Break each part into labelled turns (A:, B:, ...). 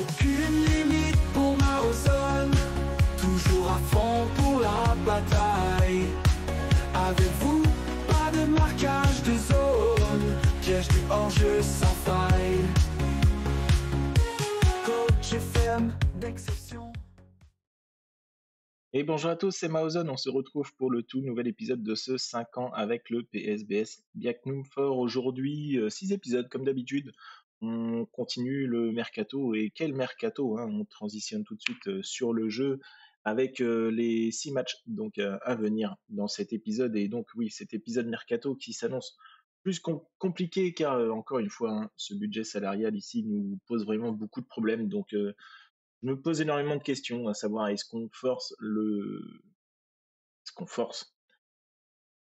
A: Aucune limite pour Maozone, toujours à fond pour la bataille. Avec vous, pas de marquage de zone, piège du hors-jeu sans faille. Coach FM d'exception.
B: Et bonjour à tous, c'est Maozone, on se retrouve pour le tout nouvel épisode de ce 5 ans avec le PSBS Biaknoum Fort. Aujourd'hui, 6 épisodes comme d'habitude, on continue le mercato, et quel mercato, hein, on transitionne tout de suite sur le jeu avec les 6 matchs donc à venir dans cet épisode. Et donc oui, cet épisode mercato qui s'annonce plus compliqué car encore une fois, hein, ce budget salarial ici nous pose vraiment beaucoup de problèmes. Donc je me pose énormément de questions, à savoir est-ce qu'on force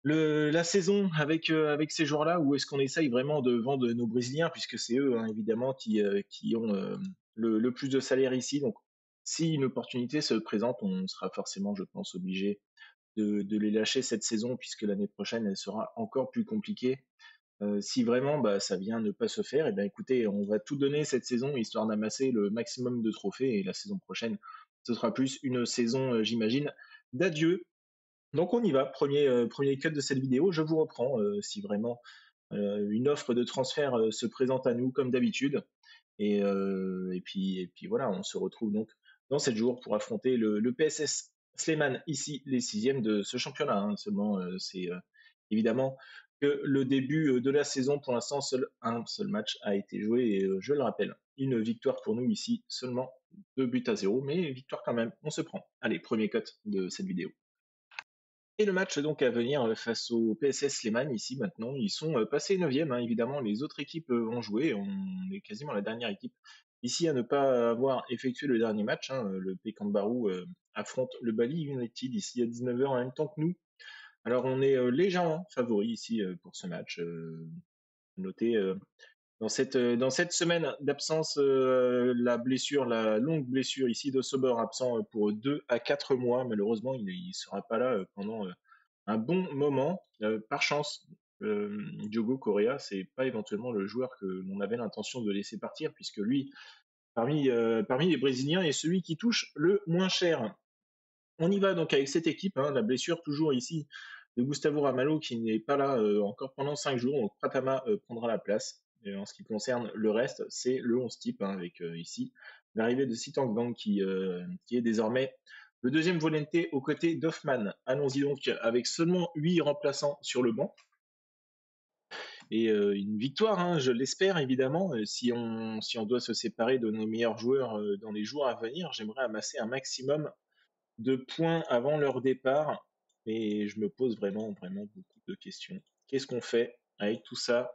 B: la saison avec ces joueurs-là, ou est-ce qu'on essaye vraiment de vendre nos Brésiliens, puisque c'est eux, hein, évidemment, qui ont le plus de salaire ici. Donc, si une opportunité se présente, on sera forcément, je pense, obligé de les lâcher cette saison, puisque l'année prochaine, elle sera encore plus compliquée. Si vraiment ça vient ne pas se faire, et bien écoutez, on va tout donner cette saison histoire d'amasser le maximum de trophées, et la saison prochaine, ce sera plus une saison, j'imagine, d'adieu. Donc on y va, premier cut de cette vidéo, je vous reprends si vraiment une offre de transfert se présente à nous comme d'habitude. Et puis voilà, on se retrouve donc dans 7 jours pour affronter le PSS Sleman, ici les 6e de ce championnat, hein. Seulement c'est évidemment que le début de la saison, pour l'instant un seul match a été joué, et je le rappelle, une victoire pour nous ici, seulement 2-0, mais victoire quand même, on se prend. Allez, premier cut de cette vidéo. Et le match donc à venir face au PSS Sleman, ici maintenant, ils sont passés 9e, hein. Évidemment, les autres équipes ont joué, on est quasiment la dernière équipe ici à ne pas avoir effectué le dernier match, hein. Le Pekanbaru affronte le Bali United ici à 19h en même temps que nous. Alors on est légèrement favori ici pour ce match. Notez dans cette semaine d'absence, la longue blessure ici de Sober, absent pour 2 à 4 mois. Malheureusement, il ne sera pas là pendant un bon moment. Par chance, Diogo Correa, c'est pas éventuellement le joueur que l'on avait l'intention de laisser partir, puisque lui, parmi les Brésiliens, est celui qui touche le moins cher. On y va donc avec cette équipe, hein, la blessure toujours ici de Gustavo Ramalho qui n'est pas là encore pendant 5 jours, donc Pratama prendra la place. Et en ce qui concerne le reste, c'est le 11 type, hein, avec ici l'arrivée de Sitang Gang qui est désormais le deuxième volonté aux côtés d'Hoffman. Allons-y donc avec seulement 8 remplaçants sur le banc. Et une victoire, hein, je l'espère évidemment. Si on doit se séparer de nos meilleurs joueurs dans les jours à venir, j'aimerais amasser un maximum de points avant leur départ, et je me pose vraiment beaucoup de questions. Qu'est-ce qu'on fait avec tout ça?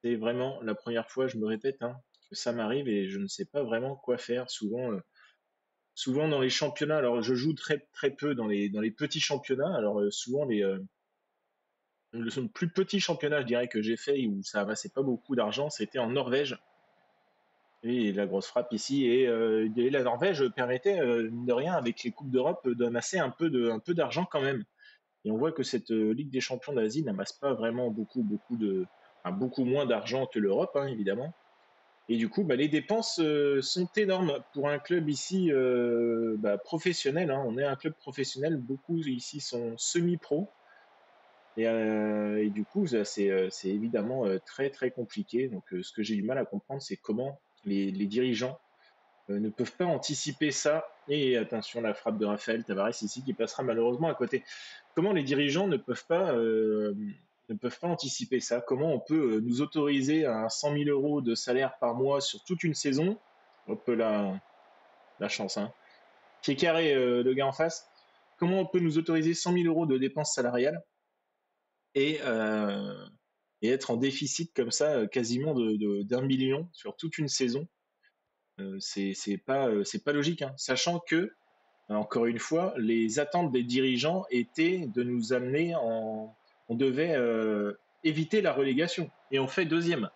B: C'est vraiment la première fois, je me répète, hein, que ça m'arrive, et je ne sais pas vraiment quoi faire. Souvent dans les championnats, alors je joue très très peu dans les petits championnats, alors souvent le plus petit championnat, je dirais, que j'ai fait où ça amassait pas beaucoup d'argent, c'était en Norvège. Et la grosse frappe ici, et la Norvège permettait, mine de rien, avec les Coupes d'Europe, d'amasser un peu d'argent quand même. Et on voit que cette Ligue des champions d'Asie n'amasse pas vraiment beaucoup moins d'argent que l'Europe, hein, évidemment. Et du coup, les dépenses sont énormes pour un club ici professionnel, hein. On est un club professionnel, beaucoup ici sont semi-pro. Et du coup, c'est évidemment très très compliqué. Donc, ce que j'ai du mal à comprendre, c'est comment les dirigeants ne peuvent pas anticiper ça. Et attention, la frappe de Raphaël Tavares ici qui passera malheureusement à côté. Comment les dirigeants ne peuvent pas anticiper ça? Comment on peut nous autoriser à 100 000 euros de salaire par mois sur toute une saison? Hop la chance, hein. Qui est carré, le gars en face. Comment on peut nous autoriser 100 000 euros de dépenses salariales et être en déficit comme ça, quasiment d'1 million sur toute une saison? C'est pas logique, hein. Sachant que, encore une fois, les attentes des dirigeants étaient de nous amener on devait éviter la relégation, et on fait deuxième.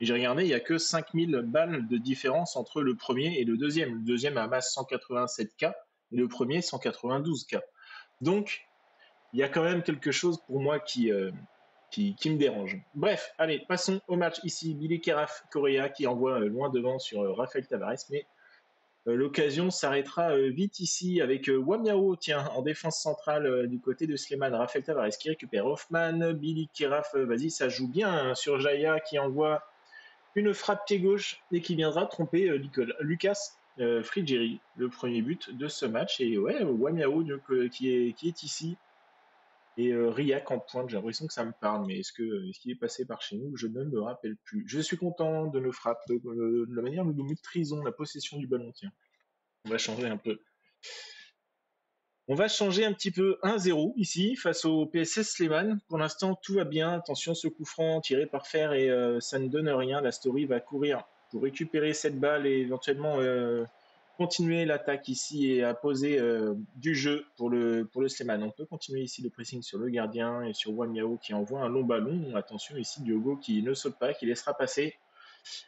B: Et j'ai regardé, il n'y a que 5000 balles de différence entre le premier et le deuxième. Le deuxième amasse 187K et le premier 192K. Donc, il y a quand même quelque chose pour moi qui me dérange. Bref, allez, passons au match ici. Billy Keraf, Correa qui envoie loin devant sur Rafael Tavares, mais l'occasion s'arrêtera vite ici avec Wamiao, tiens, en défense centrale du côté de Sleman. Rafael Tavares qui récupère Hoffman, Billy Keraf, vas-y, ça joue bien hein, sur Jaya qui envoie une frappe pied gauche et qui viendra tromper Lucas Frigeri, le premier but de ce match. Et ouais, Wamiao qui est ici. Et Riak en pointe, j'ai l'impression que ça me parle, mais est-ce qu'il est passé par chez nous? Je ne me rappelle plus. Je suis content de nos frappes, de la manière dont nous maîtrisons la possession du ballon. Tiens, on va changer un peu. On va changer un petit peu 1-0 ici face au PSS Sleman. Pour l'instant, tout va bien. Attention, ce coup franc tiré par Fer et ça ne donne rien. La Story va courir pour récupérer cette balle et éventuellement continuer l'attaque ici et à poser du jeu pour le Sleman. On peut continuer ici le pressing sur le gardien et sur Wamiao qui envoie un long ballon. Attention ici, Diogo qui ne saute pas, qui laissera passer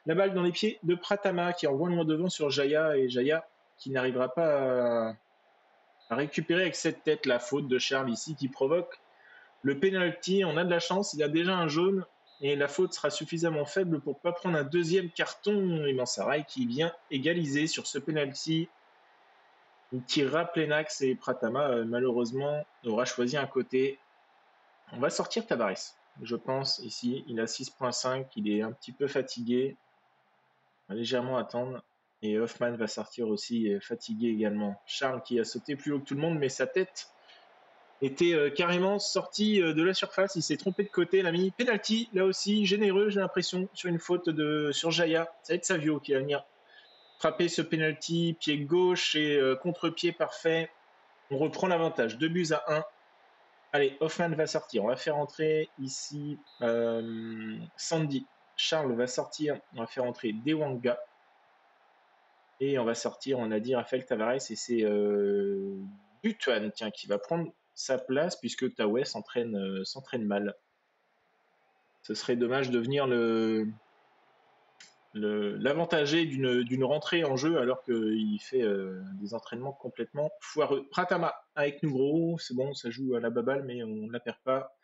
B: la balle dans les pieds de Pratama qui envoie loin devant sur Jaya et Jaya qui n'arrivera pas à récupérer avec cette tête la faute de Charles ici qui provoque le penalty. On a de la chance, il a déjà un jaune et la faute sera suffisamment faible pour ne pas prendre un deuxième carton. Et Mansaray qui vient égaliser sur ce penalty. Il tirera plein axe et Pratama malheureusement aura choisi un côté. On va sortir Tavares, je pense ici. Il a 6.5, il est un petit peu fatigué. On va légèrement attendre. Et Hoffman va sortir aussi fatigué également. Charles qui a sauté plus haut que tout le monde, mais sa tête était carrément sorti de la surface. Il s'est trompé de côté, l'ami. Penalty, là aussi, généreux, j'ai l'impression, sur une faute sur Jaya. Ça va être Savio qui va venir frapper ce penalty, pied gauche et contre-pied parfait. On reprend l'avantage, 2-1. Allez, Hoffman va sortir. On va faire entrer ici Sandy. Charles va sortir. On va faire entrer Dewanga. Et on va sortir, on a dit Rafael Tavares, et c'est Butuan tiens, qui va prendre sa place puisque Taoué s'entraîne mal. Ce serait dommage de venir l'avantager d'une rentrée en jeu alors qu'il fait des entraînements complètement foireux. Pratama avec nous gros, c'est bon, ça joue à la baballe mais on ne la perd pas.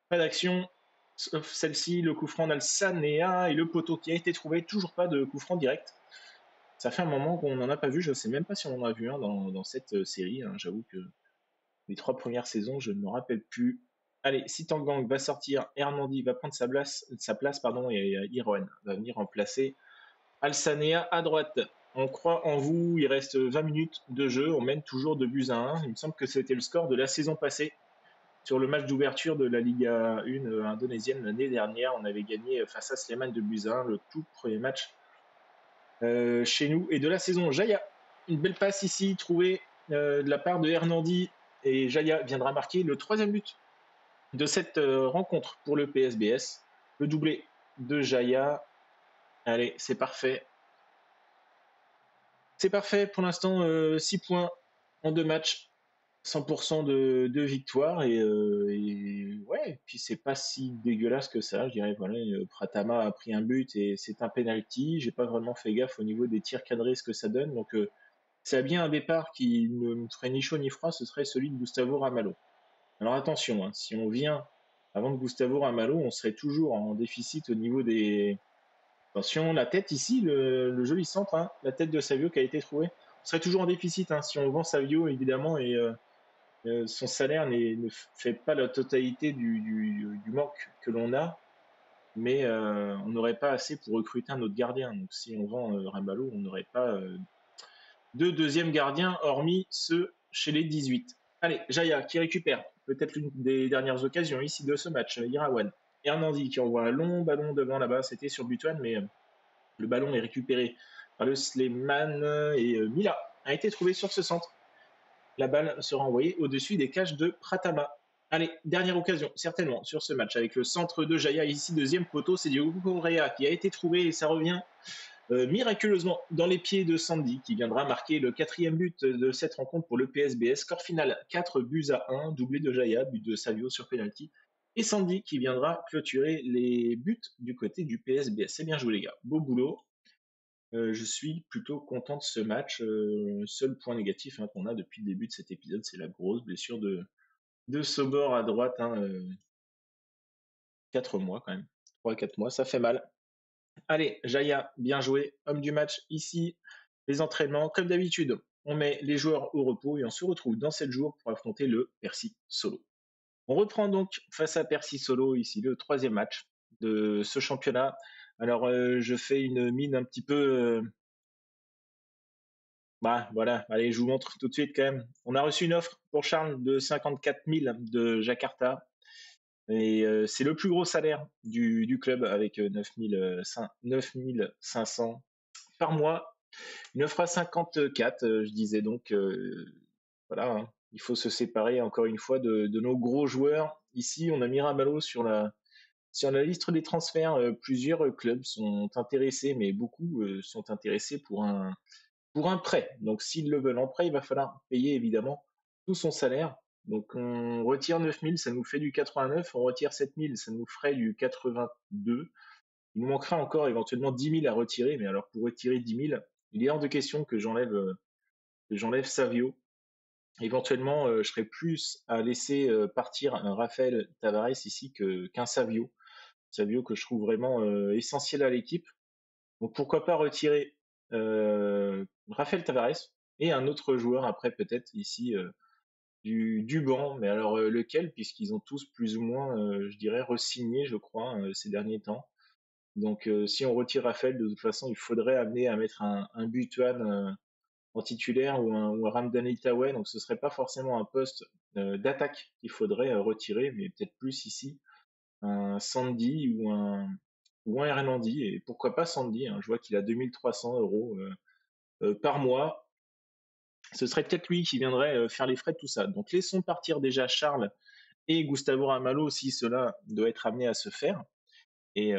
B: Pas d'action, sauf celle-ci, le coup franc d'Alsanea et le poteau qui a été trouvé, toujours pas de coup franc direct. Ça fait un moment qu'on n'en a pas vu, je ne sais même pas si on en a vu un dans cette série. Hein. J'avoue que les 3 premières saisons, je ne me rappelle plus. Allez, Sitangang va sortir, Hernandi va prendre sa place pardon, et Iroen va venir remplacer Alsanea à droite. On croit en vous, il reste 20 minutes de jeu, on mène toujours 2-1. Il me semble que c'était le score de la saison passée. Sur le match d'ouverture de la Liga 1 indonésienne l'année dernière, on avait gagné face à Sleman 2-1, le tout premier match chez nous. Et de la saison, Jaya, une belle passe ici trouvée de la part de Hernandi. Et Jaya viendra marquer le 3e but de cette rencontre pour le PSBS. Le doublé de Jaya. Allez, c'est parfait. C'est parfait pour l'instant, 6 points en 2 matchs. 100% de victoire et ouais, puis c'est pas si dégueulasse que ça, je dirais. Voilà, Pratama a pris un but et c'est un penalty. J'ai pas vraiment fait gaffe au niveau des tirs cadrés ce que ça donne, donc c'est bien un départ qui ne me ferait ni chaud ni froid, ce serait celui de Gustavo Ramalho. Alors attention, hein, si on vient avant de Gustavo Ramalho, on serait toujours en déficit au niveau des. Attention, la tête ici, le joli centre, hein, la tête de Savio qui a été trouvée. On serait toujours en déficit hein, si on vend Savio évidemment et son salaire ne fait pas la totalité du manque que l'on a, mais on n'aurait pas assez pour recruter un autre gardien. Donc si on vend Ramalho, on n'aurait pas de deuxième gardien, hormis ceux chez les 18. Allez, Jaya qui récupère peut-être l'une des dernières occasions ici de ce match, Irawan. Hernandi qui envoie un long ballon devant là-bas, c'était sur Butuan, mais le ballon est récupéré par le Sleman et Mila a été trouvé sur ce centre. La balle sera envoyée au-dessus des cages de Pratama. Allez, dernière occasion, certainement, sur ce match, avec le centre de Jaya, ici, 2e poteau, c'est Diogo Correa qui a été trouvé et ça revient miraculeusement dans les pieds de Sandy, qui viendra marquer le 4e but de cette rencontre pour le PSBS. Score final 4-1, doublé de Jaya, but de Savio sur penalty. Et Sandy qui viendra clôturer les buts du côté du PSBS. C'est bien joué les gars, beau boulot. Je suis plutôt content de ce match. Seul point négatif hein, qu'on a depuis le début de cet épisode, c'est la grosse blessure de Sobor à droite. Hein, 4 mois quand même. 3-4 mois, ça fait mal. Allez, Jaya, bien joué. Homme du match ici. Les entraînements, comme d'habitude, on met les joueurs au repos et on se retrouve dans 7 jours pour affronter le Percy Solo. On reprend donc face à Percy Solo ici le 3e match de ce championnat. Alors je fais une mine un petit peu... Bah voilà, allez, je vous montre tout de suite quand même. On a reçu une offre pour Charles de 54 000 de Jakarta. Et c'est le plus gros salaire du club avec 9 500 par mois. Une offre à 54, je disais donc, voilà, hein, il faut se séparer encore une fois de nos gros joueurs. Ici, on a Miramalo sur la liste des transferts. Plusieurs clubs sont intéressés, mais beaucoup sont intéressés pour un prêt. Donc, s'ils le veulent en prêt, il va falloir payer évidemment tout son salaire. Donc, on retire 9 000, ça nous fait du 89. On retire 7 000, ça nous ferait du 82. Il nous manquera encore éventuellement 10 000 à retirer, mais alors pour retirer 10 000, il est hors de question que j'enlève Savio. Éventuellement, je serais plus à laisser partir un Raphaël Tavares ici qu'un Savio. Savio que je trouve vraiment essentiel à l'équipe. Donc pourquoi pas retirer Raphaël Tavares et un autre joueur après peut-être ici du banc, mais alors lequel, puisqu'ils ont tous plus ou moins, je dirais, re-signé, je crois, ces derniers temps. Donc si on retire Raphaël, de toute façon, il faudrait amener à mettre un Butuan en titulaire ou un Ramdan Itaoué, donc ce serait pas forcément un poste d'attaque qu'il faudrait retirer, mais peut-être plus ici un Sandy ou un Hernandi, et pourquoi pas Sandy, hein, je vois qu'il a 2300 € par mois, ce serait peut-être lui qui viendrait faire les frais de tout ça. Donc laissons partir déjà Charles et Gustavo Ramalho si cela doit être amené à se faire. Et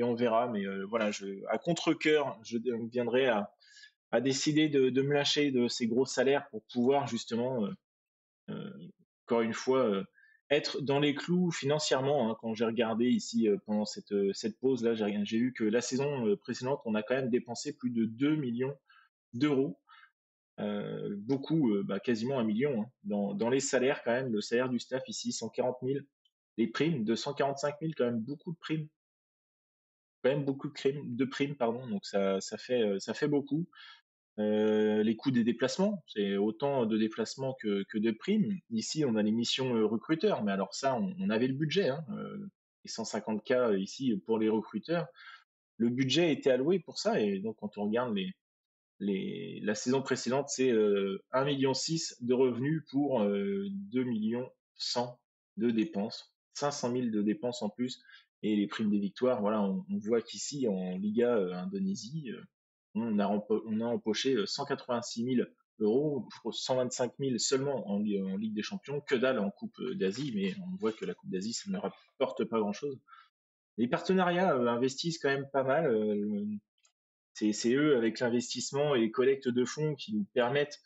B: on verra. Mais voilà, à contre-cœur, je viendrai à décider de me lâcher de ces gros salaires pour pouvoir justement, euh, encore une fois, être dans les clous financièrement, hein. Quand j'ai regardé ici pendant cette pause-là, j'ai vu que la saison précédente, on a quand même dépensé plus de 2 millions d'euros. Beaucoup, quasiment 1 million, hein, dans les salaires quand même. Le salaire du staff ici, 140 000. Les primes, 245 000, quand même beaucoup de primes. Quand même beaucoup de primes, pardon. Donc ça fait beaucoup. Les coûts des déplacements, c'est autant de déplacements que de primes. Ici, on a les missions recruteurs, mais alors ça, on avait le budget, hein, les 150K ici pour les recruteurs. Le budget était alloué pour ça, et donc quand on regarde la saison précédente, c'est 1,6 million de revenus pour 2 millions 100 de dépenses, 500 000 de dépenses en plus, et les primes des victoires, voilà, on voit qu'ici en Liga Indonésie, on a empoché 186 000 euros pour 125 000 seulement en Ligue des Champions, que dalle en Coupe d'Asie, mais on voit que la Coupe d'Asie, ça ne rapporte pas grand-chose. Les partenariats investissent quand même pas mal. C'est eux, avec l'investissement et les collectes de fonds, qui nous permettent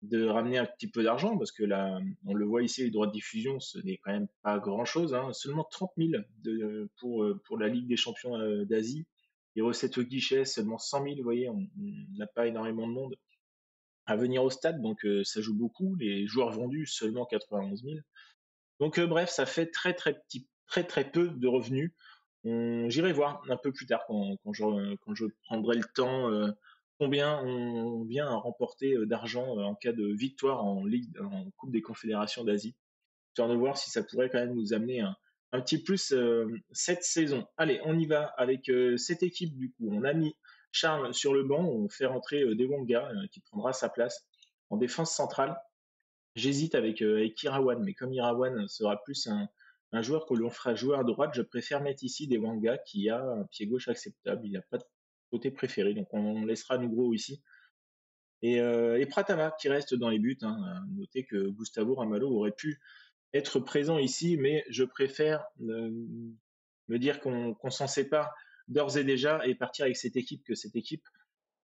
B: de ramener un petit peu d'argent, parce que là, on le voit ici, les droits de diffusion, ce n'est quand même pas grand-chose, hein. Seulement 30 000 pour la Ligue des Champions d'Asie. Les recettes au guichet, seulement 100 000, vous voyez, on n'a pas énormément de monde à venir au stade, donc ça joue beaucoup. Les joueurs vendus, seulement 91 000. Donc bref, ça fait très très peu de revenus. J'irai voir un peu plus tard quand je prendrai le temps combien on vient à remporter d'argent en cas de victoire en Coupe des Confédérations d'Asie. Histoire de voir si ça pourrait quand même nous amener un petit plus cette saison. Allez, on y va avec cette équipe du coup. On a mis Charles sur le banc, on fait rentrer Dewanga qui prendra sa place en défense centrale. J'hésite avec Irawan, mais comme Irawan sera plus un joueur que l'on fera jouer à droite, je préfère mettre ici Dewanga qui a un pied gauche acceptable. Il n'a pas de côté préféré, donc on laissera Nugro ici. Et Pratama qui reste dans les buts, hein. Notez que Gustavo Ramalho aurait pu être présent ici, mais je préfère me dire qu'on s'en sépare d'ores et déjà et partir avec cette équipe, que cette équipe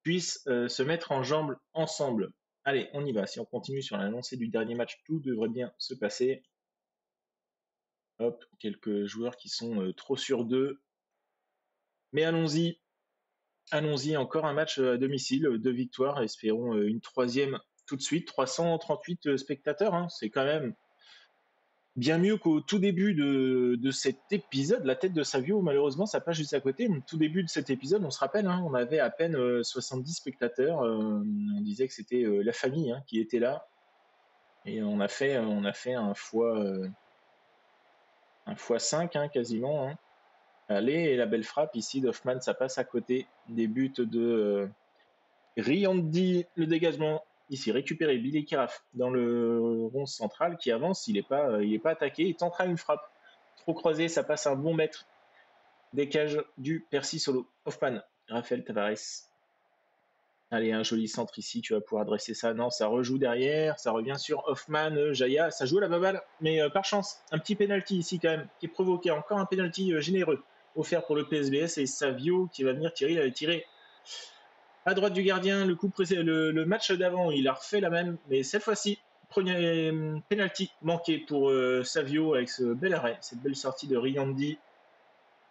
B: puisse se mettre en jambes ensemble. Allez, on y va. Si on continue sur la lancée du dernier match, tout devrait bien se passer. Hop, quelques joueurs qui sont trop sur d'eux. Mais allons-y. Allons-y, encore un match à domicile, 2 victoires. Espérons une troisième tout de suite. 338 spectateurs, hein, c'est quand même bien mieux qu'au tout début de cet épisode. La tête de Savio, malheureusement, ça passe juste à côté. Au tout début de cet épisode, on se rappelle, hein, on avait à peine 70 spectateurs. On disait que c'était la famille hein, qui était là. Et on a fait un fois 5 hein, quasiment. Hein. Allez, et la belle frappe ici d'Hoffman, ça passe à côté des buts de Riandi, le dégagement. Ici, récupéré Billy Kiraf dans le rond central qui avance. Il est pas attaqué. Il tentera une frappe. Trop croisé, ça passe un bon mètre. Décage du Percy Solo. Hoffman, Raphaël Tavares. Allez, un joli centre ici. Tu vas pouvoir dresser ça. Non, ça rejoue derrière. Ça revient sur Hoffman, Jaya. Ça joue à la baballe. Mais par chance, un petit penalty ici quand même qui est provoqué. Encore un penalty généreux offert pour le PSBS. Et Savio qui va venir tirer. Il avait tiré à droite du gardien, le match d'avant, il a refait la même, mais cette fois-ci, premier penalty manqué pour Savio avec ce bel arrêt, cette belle sortie de Riandi.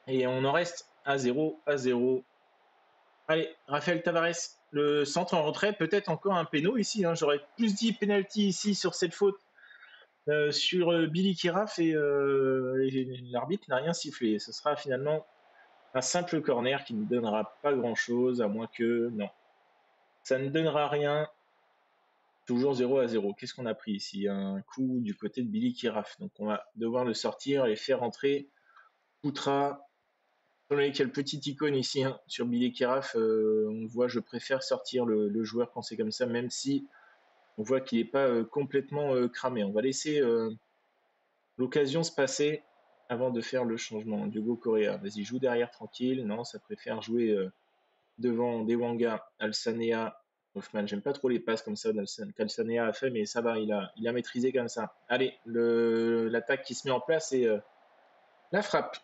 B: Et on en reste à 0 à 0. Allez, Raphaël Tavares, le centre en retrait, peut-être encore un péno ici. Hein. J'aurais plus dit penalty ici sur cette faute sur Billy Kiraf et l'arbitre n'a rien sifflé. Ce sera finalement un simple corner qui ne donnera pas grand-chose, à moins que... Non, ça ne donnera rien. Toujours 0 à 0. Qu'est-ce qu'on a pris ici? Un coup du côté de Billy Kiraf. Donc on va devoir le sortir et faire entrer Poutra. Vous voyez quelle petite icône ici hein, sur Billy Kiraf. On voit, je préfère sortir le joueur quand c'est comme ça, même si on voit qu'il n'est pas complètement cramé. On va laisser l'occasion se passer avant de faire le changement. Diogo Correa, vas-y, joue derrière tranquille. Non, ça préfère jouer devant Dewanga, Alsanea, Hoffman. J'aime pas trop les passes comme ça qu'Alsanea a fait, mais ça va, il a maîtrisé comme ça. Allez, l'attaque qui se met en place et la frappe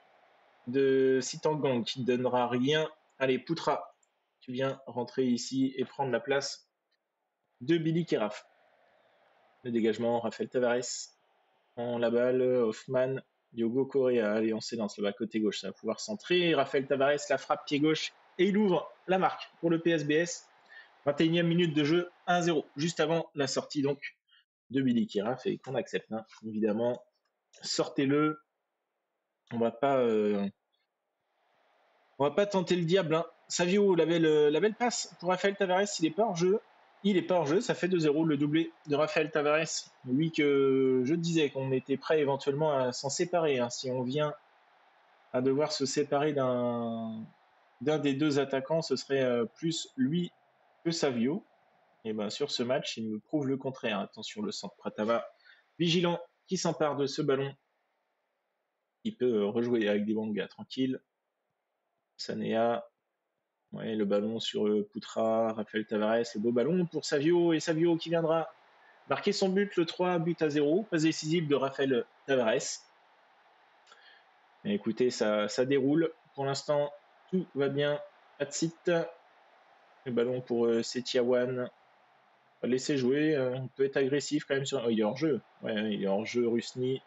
B: de Sitangang qui ne donnera rien. Allez, Poutra, tu viens rentrer ici et prendre la place de Billy Kiraf. Le dégagement, Raphaël Tavares en la balle, Hoffman, Diogo Correa. Allez, on s'élance là-bas, côté gauche, ça va pouvoir centrer. Raphaël Tavares, la frappe pied gauche et il ouvre la marque pour le PSBS. 21e minute de jeu, 1-0, juste avant la sortie donc de Billy Kiraf et qu'on accepte, hein, évidemment. Sortez-le. On va pas, euh, on va pas tenter le diable. Hein. Savio, la belle passe pour Raphaël Tavares, il est pas hors jeu. Il est pas hors jeu, ça fait 2-0 le doublé de Raphaël Tavares. Lui que je disais qu'on était prêt éventuellement à s'en séparer. Hein, si on vient à devoir se séparer d'un des deux attaquants, ce serait plus lui que Savio. Et bien sur ce match, il me prouve le contraire. Attention, le centre Pratava, vigilant, qui s'empare de ce ballon. Il peut rejouer avec des Banga tranquille. Sanea, ouais, le ballon sur Poutra, Raphaël Tavares, le beau ballon pour Savio. Et Savio qui viendra marquer son but, le 3 but à 0. Pas décisif de Raphaël Tavares. Mais écoutez, ça déroule. Pour l'instant, tout va bien. Hatsit. Le ballon pour Setiawan. Laisser jouer, on peut être agressif quand même sur. Oh, il est hors jeu. Ouais, il est hors jeu, Rusny.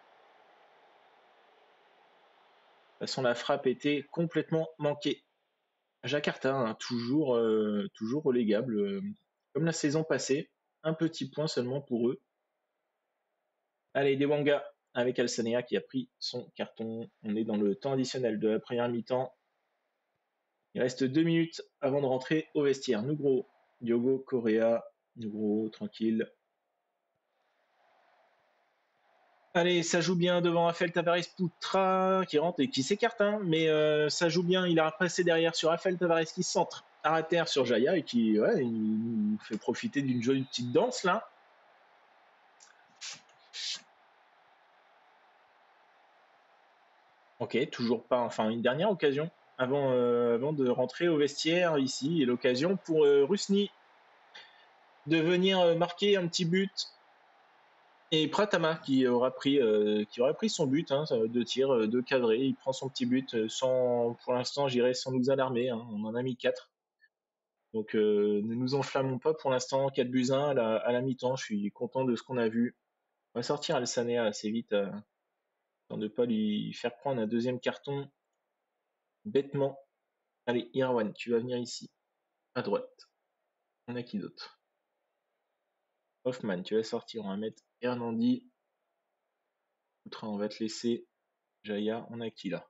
B: De toute façon, la frappe était complètement manquée. Jakarta, hein, toujours relégable, comme la saison passée. Un petit point seulement pour eux. Allez, Dewanga avec Alsanea qui a pris son carton. On est dans le temps additionnel de la première mi-temps. Il reste 2 minutes avant de rentrer au vestiaire. Nugro, Diogo Correa, Nugro, tranquille. Allez, ça joue bien devant Raphaël Tavares Poutra qui rentre et qui s'écarte, hein, mais ça joue bien. Il a repassé derrière sur Raphaël Tavares qui centre à terre sur Jaya et qui ouais, il nous fait profiter d'une jolie petite danse là. Ok, toujours pas. Enfin, une dernière occasion avant de rentrer au vestiaire ici et l'occasion pour Rusny de venir marquer un petit but. Et Pratama qui aurait pris son but hein, de tir, de cadré. Il prend son petit but sans, pour l'instant, j'irai sans nous alarmer. Hein. On en a mis 4. Donc ne nous enflammons pas pour l'instant. 4 buts 1 à la mi-temps. Je suis content de ce qu'on a vu. On va sortir Alsanea assez vite pour ne pas lui faire prendre un deuxième carton bêtement. Allez, Irwan, tu vas venir ici, à droite. On a qui d'autre? Hoffman, tu vas sortir. On va mettre Hernandi. On va te laisser. Jaya, on a qui là?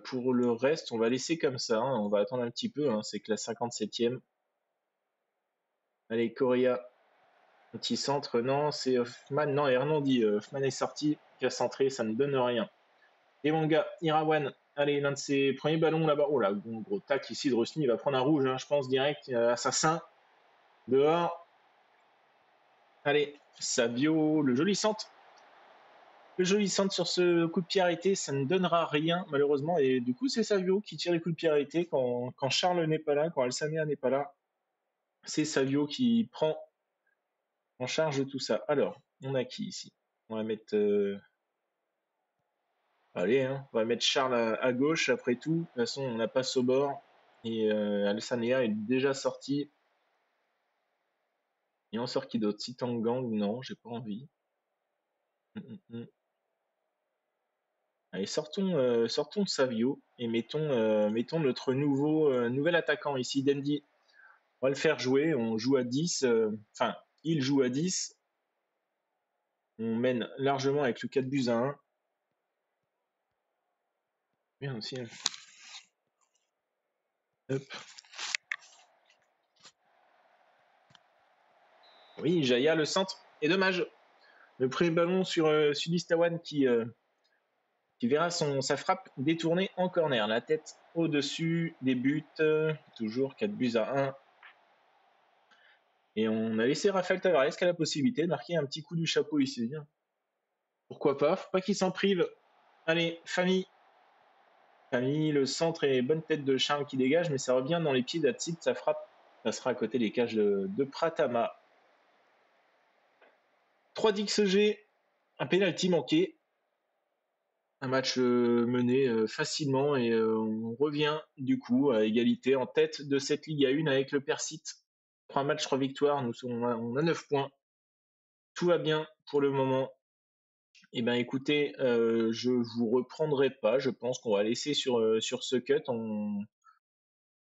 B: Pour le reste, on va laisser comme ça, hein, on va attendre un petit peu, hein, c'est que la 57e. Allez, Correa, petit centre, non, c'est Hoffman, non, Hernandi, Hoffman est sorti, qui a centré, ça ne donne rien. Et mon gars, Irawan, allez, l'un de ses premiers ballons là-bas, oh là, gros tac ici de Rusny, il va prendre un rouge, hein, je pense, direct, assassin, dehors. Allez, Savio, le joli centre. Le joli centre sur ce coup de pied arrêté, ça ne donnera rien malheureusement. Et du coup, c'est Savio qui tire les coups de pied arrêtés quand Charles n'est pas là, quand Alsamea n'est pas là. C'est Savio qui prend en charge tout ça. Alors, on a qui ici? On va mettre... Allez, hein, on va mettre Charles à gauche après tout. De toute façon, on n'a pas Sobor. Et Alsamea est déjà sorti. Et on sort qui d'autre? Gang? Non, j'ai pas envie. Allez, sortons de Savio et mettons notre nouvel attaquant ici, Dandy. On va le faire jouer, on joue à 10, enfin, il joue à 10. On mène largement avec le 4 buts à 1. Bien aussi. Hein. Hop. Oui, Jaya, le centre. Et dommage. Le premier ballon sur Sudistawan qui verra sa frappe détournée en corner. La tête au-dessus des buts. Toujours 4 buts à 1. Et on a laissé Rafael Tavares qui a la possibilité de marquer un petit coup du chapeau ici. Pourquoi pas? Faut pas qu'il s'en prive. Allez, Famille. Famille, le centre et bonne tête de Charles qui dégage, mais ça revient dans les pieds d'Atsit. Ça frappe. Ça sera à côté des cages de Pratama. 3 d'XG. Un penalty manqué. Un match mené facilement et on revient du coup à égalité en tête de cette Ligue 1 avec le Persit. 3 matchs, 3 victoires, on a 9 points. Tout va bien pour le moment. Eh bien écoutez, je vous reprendrai pas, je pense qu'on va laisser sur ce cut.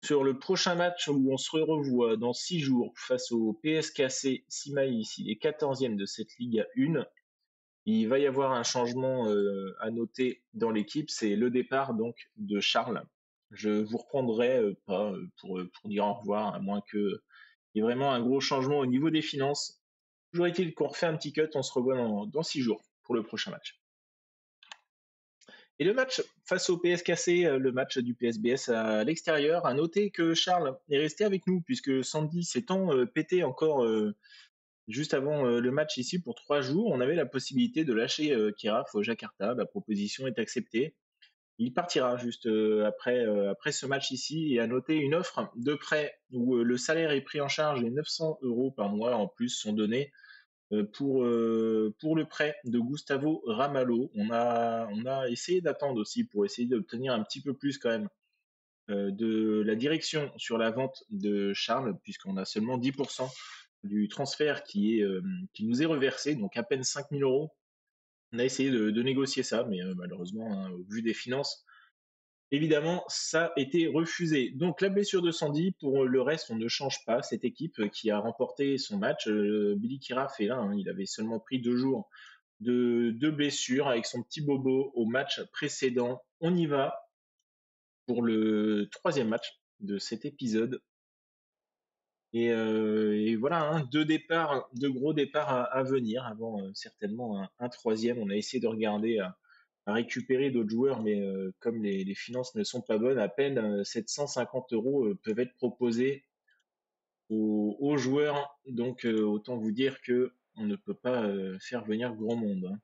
B: Sur le prochain match où on se revoit dans 6 jours face au PSKC Simaï, ici les 14e de cette Ligue 1. Il va y avoir un changement à noter dans l'équipe, c'est le départ donc de Charles. Je vous reprendrai pas pour dire au revoir, à moins qu'il y ait vraiment un gros changement au niveau des finances. Toujours est-il qu'on refait un petit cut, on se revoit dans 6 jours pour le prochain match. Et le match face au PSKC, le match du PSBS à l'extérieur, à noter que Charles est resté avec nous puisque Sandy s'étant pété encore juste avant le match ici pour 3 jours, on avait la possibilité de lâcher Kiraf au Jakarta. La proposition est acceptée. Il partira juste après ce match ici et à noter une offre de prêt où le salaire est pris en charge et 900 € par mois en plus sont donnés pour le prêt de Gustavo Ramalho. On a essayé d'attendre aussi pour essayer d'obtenir un petit peu plus quand même de la direction sur la vente de Charles, puisqu'on a seulement 10% du transfert qui nous est reversé, donc à peine 5 000 €. On a essayé de négocier ça, mais malheureusement, hein, au vu des finances, évidemment, ça a été refusé. Donc la blessure de Sandy, pour le reste, on ne change pas. Cette équipe qui a remporté son match, Billy Kiraf est là, hein, il avait seulement pris 2 jours de blessure avec son petit bobo au match précédent. On y va pour le 3e match de cet épisode. Et voilà, hein, 2 départs, 2 gros départs à venir avant certainement un 3e. On a essayé de regarder à récupérer d'autres joueurs, mais comme les finances ne sont pas bonnes, à peine 750 € peuvent être proposés aux joueurs. Donc autant vous dire que on ne peut pas faire venir grand monde. Hein.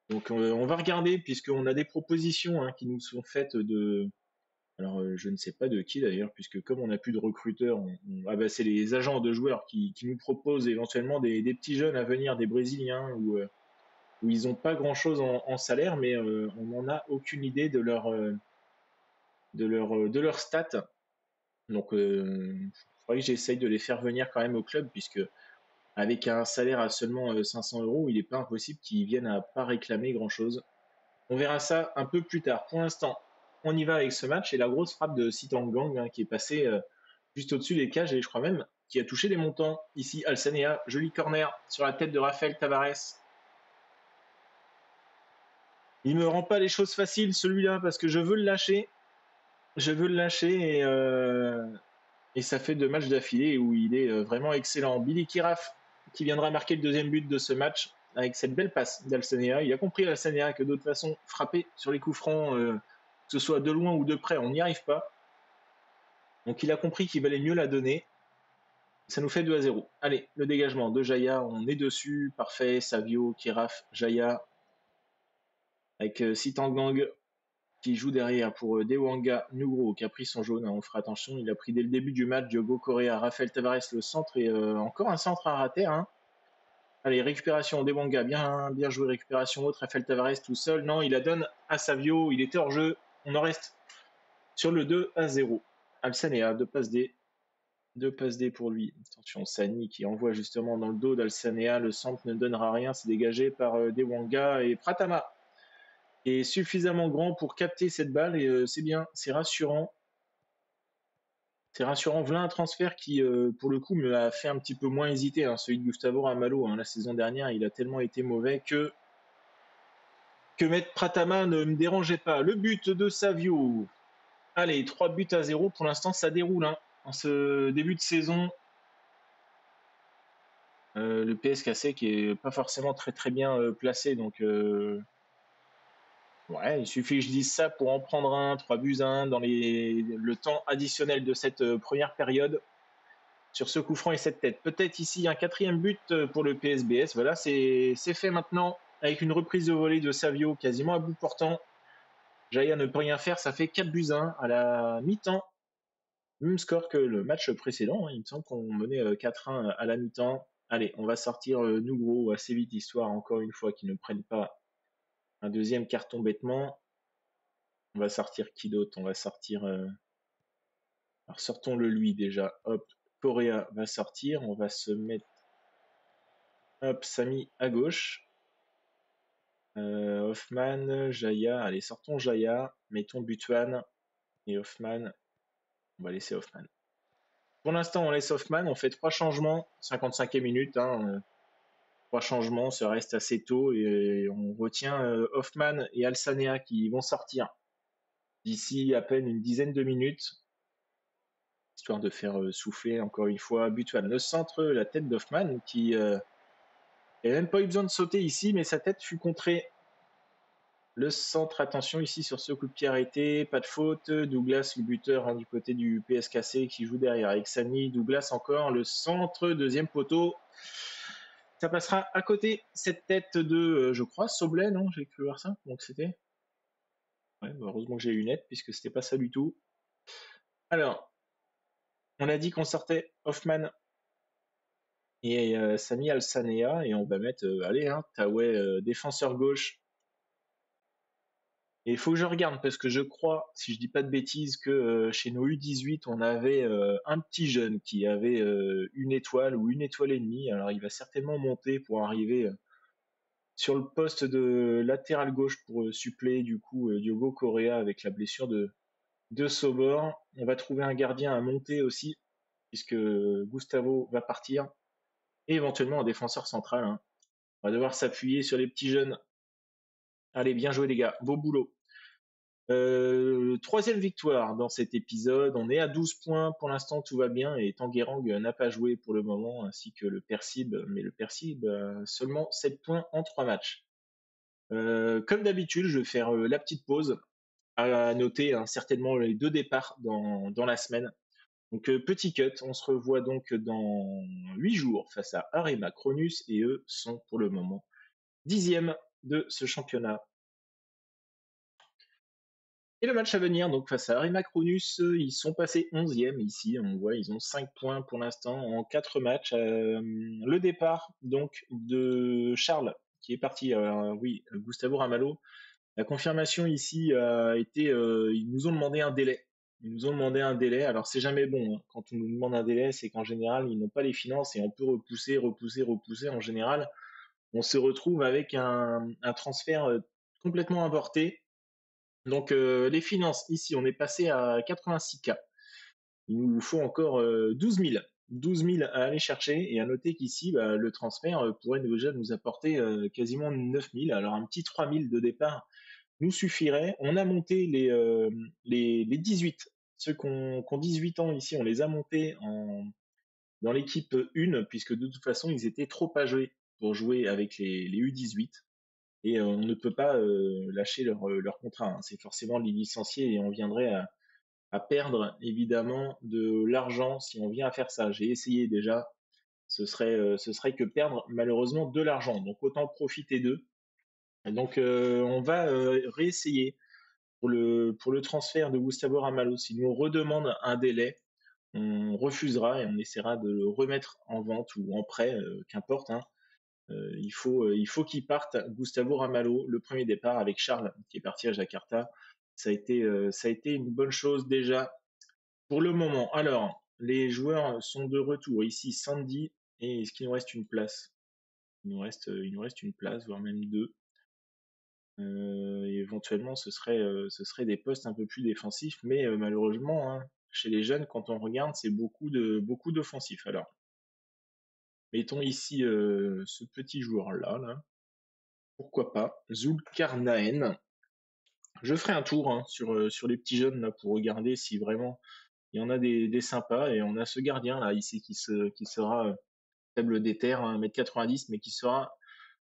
B: Donc on va regarder, puisqu'on a des propositions hein, qui nous sont faites de, alors, je ne sais pas de qui d'ailleurs, puisque comme on n'a plus de recruteurs, ah bah, c'est les agents de joueurs qui nous proposent éventuellement des petits jeunes à venir, des Brésiliens, où ils n'ont pas grand-chose en salaire, mais on n'en a aucune idée de leurs stats. Donc, il faudrait que j'essaye de les faire venir quand même au club, puisque avec un salaire à seulement 500 €, il n'est pas impossible qu'ils viennent à pas réclamer grand-chose. On verra ça un peu plus tard. Pour l'instant, on y va avec ce match et la grosse frappe de Gang hein, qui est passée juste au-dessus des cages et je crois même qui a touché les montants. Ici, Alsanea, joli corner sur la tête de Rafael Tavares. Il me rend pas les choses faciles celui-là parce que je veux le lâcher. Je veux le lâcher et ça fait 2 matchs d'affilée où il est vraiment excellent. Billy Kiraf qui viendra marquer le deuxième but de ce match avec cette belle passe d'Alsanea. Il a compris Alsanea que de toute façon, frapper sur les coups francs, que ce soit de loin ou de près, on n'y arrive pas. Donc il a compris qu'il valait mieux la donner. Ça nous fait 2-0. Allez, le dégagement de Jaya, on est dessus. Parfait, Savio, Kiraf, Jaya. Avec Sitanggang qui joue derrière pour Dewanga Nugro qui a pris son jaune. On fera attention, il a pris dès le début du match Diogo Correa, Rafael Tavares le centre et encore un centre à rater. Hein. Allez, récupération Dewanga, bien joué, récupération haute. Rafael Tavares tout seul. Non, il la donne à Savio, il était hors jeu. On en reste sur le 2-0. Alsanea, deux passes D pour lui. Attention, Sani qui envoie justement dans le dos d'Alsanea. Le centre ne donnera rien, c'est dégagé par Dewanga et Pratama est suffisamment grand pour capter cette balle et c'est bien, c'est rassurant. C'est rassurant. Voilà un transfert qui, pour le coup, me a fait un petit peu moins hésiter. Hein, celui de Gustavo Ramalho. Hein, la saison dernière, il a tellement été mauvais que mettre Pratama ne me dérangeait pas. Le but de Savio. Allez, 3-0. Pour l'instant, ça déroule. Hein. En ce début de saison, le PSKC qui est pas forcément très très bien placé. Donc, ouais, il suffit que je dise ça pour en prendre un, 3-1 dans le temps additionnel de cette première période sur ce coup franc et cette tête. Peut-être ici un quatrième but pour le PSBS. Voilà, c'est fait maintenant avec une reprise de volée de Savio quasiment à bout portant. Jaya ne peut rien faire, ça fait 4-1 à la mi-temps. Même score que le match précédent. Hein. Il me semble qu'on menait 4-1 à la mi-temps. Allez, on va sortir Nugro assez vite, histoire encore une fois qu'ils ne prennent pas un deuxième carton bêtement. On va sortir qui d'autre? On va sortir. Alors sortons-le lui déjà. Hop, Correa va sortir. On va se mettre. Hop, Sami à gauche. Hoffman, Jaya. Allez, sortons Jaya. Mettons Butuan et Hoffman. On va laisser Hoffman. Pour l'instant, on laisse Hoffman. On fait 3 changements. 55e minute. Hein, 3 changements. Ça reste assez tôt. Et on retient Hoffman et Alsanea qui vont sortir d'ici à peine une dizaine de minutes. Histoire de faire souffler encore une fois Butuan. Le centre, la tête d'Hoffman qui n'a même pas eu besoin de sauter ici, mais sa tête fut contrée. Le centre, attention ici sur ce coup de pied arrêté, pas de faute. Douglas, le buteur hein, du côté du PSKC qui joue derrière avec Sani. Douglas encore, le centre, deuxième poteau. Ça passera à côté, cette tête de, je crois, Soblet, non? J'ai cru voir ça, donc c'était. Ouais, bah heureusement que j'ai eu lunettes puisque c'était pas ça du tout. Alors, on a dit qu'on sortait Hoffman et Sami Alsanea et on va mettre, allez, hein, Taoué, défenseur gauche. Et il faut que je regarde parce que je crois, si je dis pas de bêtises, que chez nos U18, on avait un petit jeune qui avait une étoile ou une étoile et demie. Alors il va certainement monter pour arriver sur le poste de latéral gauche pour suppléer du coup Diogo Correa avec la blessure de Sobor. On va trouver un gardien à monter aussi puisque Gustavo va partir et éventuellement un défenseur central. Hein. On va devoir s'appuyer sur les petits jeunes. Allez, bien joué les gars, beau boulot. Troisième victoire dans cet épisode. On est à 12 points pour l'instant, tout va bien. Et Tanguerang n'a pas joué pour le moment, ainsi que le Persib. Mais le Persib a seulement 7 points en 3 matchs. Comme d'habitude, je vais faire la petite pause. À noter hein, certainement les 2 départs dans la semaine. Donc petit cut, on se revoit donc dans 8 jours face à Arema Cronus et eux sont pour le moment 10e de ce championnat. Et le match à venir, donc face à Arema Cronus, ils sont passés 11e ici. On voit, ils ont 5 points pour l'instant en 4 matchs. Le départ donc de Charles, qui est parti. Oui, Gustavo Ramalho. La confirmation ici a été, ils nous ont demandé un délai. Ils nous ont demandé un délai. Alors c'est jamais bon. Hein. Quand on nous demande un délai, c'est qu'en général, ils n'ont pas les finances et on peut repousser. En général, on se retrouve avec un transfert complètement avorté. Donc les finances, ici, on est passé à 86K. Il nous faut encore 12 000. 12 000 à aller chercher et à noter qu'ici, bah, le transfert pourrait déjà nous apporter quasiment 9 000. Alors un petit 3 000 de départ nous suffirait. On a monté les 18, ceux qui ont 18 ans ici, on les a montés dans l'équipe 1, puisque de toute façon, ils étaient trop âgés pour jouer avec les U18. Et on ne peut pas lâcher leur contrat, hein. C'est forcément les licencier et on viendrait à perdre évidemment de l'argent si on vient à faire ça. J'ai essayé déjà, ce serait que perdre malheureusement de l'argent. Donc autant profiter d'eux. Et donc on va réessayer pour le transfert de Gustavo Ramalho. S'il nous redemande un délai, on refusera et on essaiera de le remettre en vente ou en prêt, qu'importe, hein. Il faut qu'il parte. Gustavo Ramalho, le premier départ avec Charles qui est parti à Jakarta, ça a été une bonne chose déjà pour le moment. Alors, les joueurs sont de retour ici, Sandy, et est-ce qu'il nous reste une place? Il nous reste une place, voire même deux. Et éventuellement, ce serait des postes un peu plus défensifs, mais malheureusement, hein, chez les jeunes, quand on regarde, c'est beaucoup d'offensifs. Alors, mettons ici ce petit joueur-là, là. Pourquoi pas, Zulkarnaen. Je ferai un tour, hein, sur les petits jeunes là, pour regarder si vraiment il y en a des sympas. Et on a ce gardien là ici qui sera faible des terres, 1m90, mais qui sera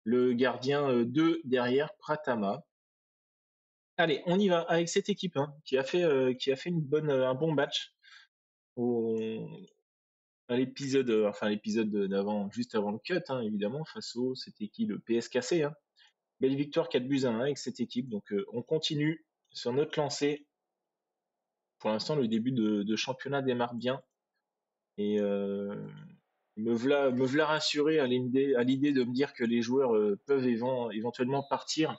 B: le gardien 2 derrière Pratama. Allez, on y va avec cette équipe, hein, qui a fait un bon match au, à l'épisode, enfin l'épisode d'avant, juste avant le cut, hein, évidemment, face au, c'était qui, le PSKC, hein. Belle victoire 4-1 avec cette équipe. Donc on continue sur notre lancée. Pour l'instant, le début de championnat démarre bien. Et me v'là rassuré à l'idée de me dire que les joueurs peuvent éventuellement partir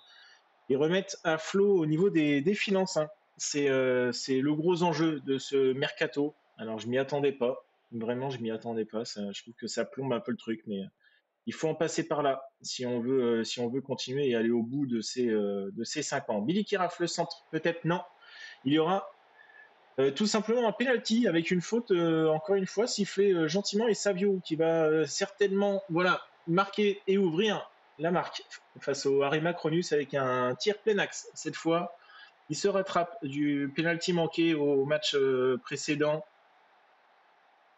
B: et remettre à flot au niveau des finances, hein. C'est le gros enjeu de ce mercato. Alors je m'y attendais pas. Vraiment, je m'y attendais pas. Je trouve que ça plombe un peu le truc, mais il faut en passer par là si on veut continuer et aller au bout de ces 5 ans. Billy qui rafle le centre, peut-être non. Il y aura tout simplement un penalty avec une faute, encore une fois, sifflée gentiment, et Savio qui va certainement marquer et ouvrir la marque face au Harry Macronus avec un tir plein axe. Cette fois, il se rattrape du penalty manqué au match précédent.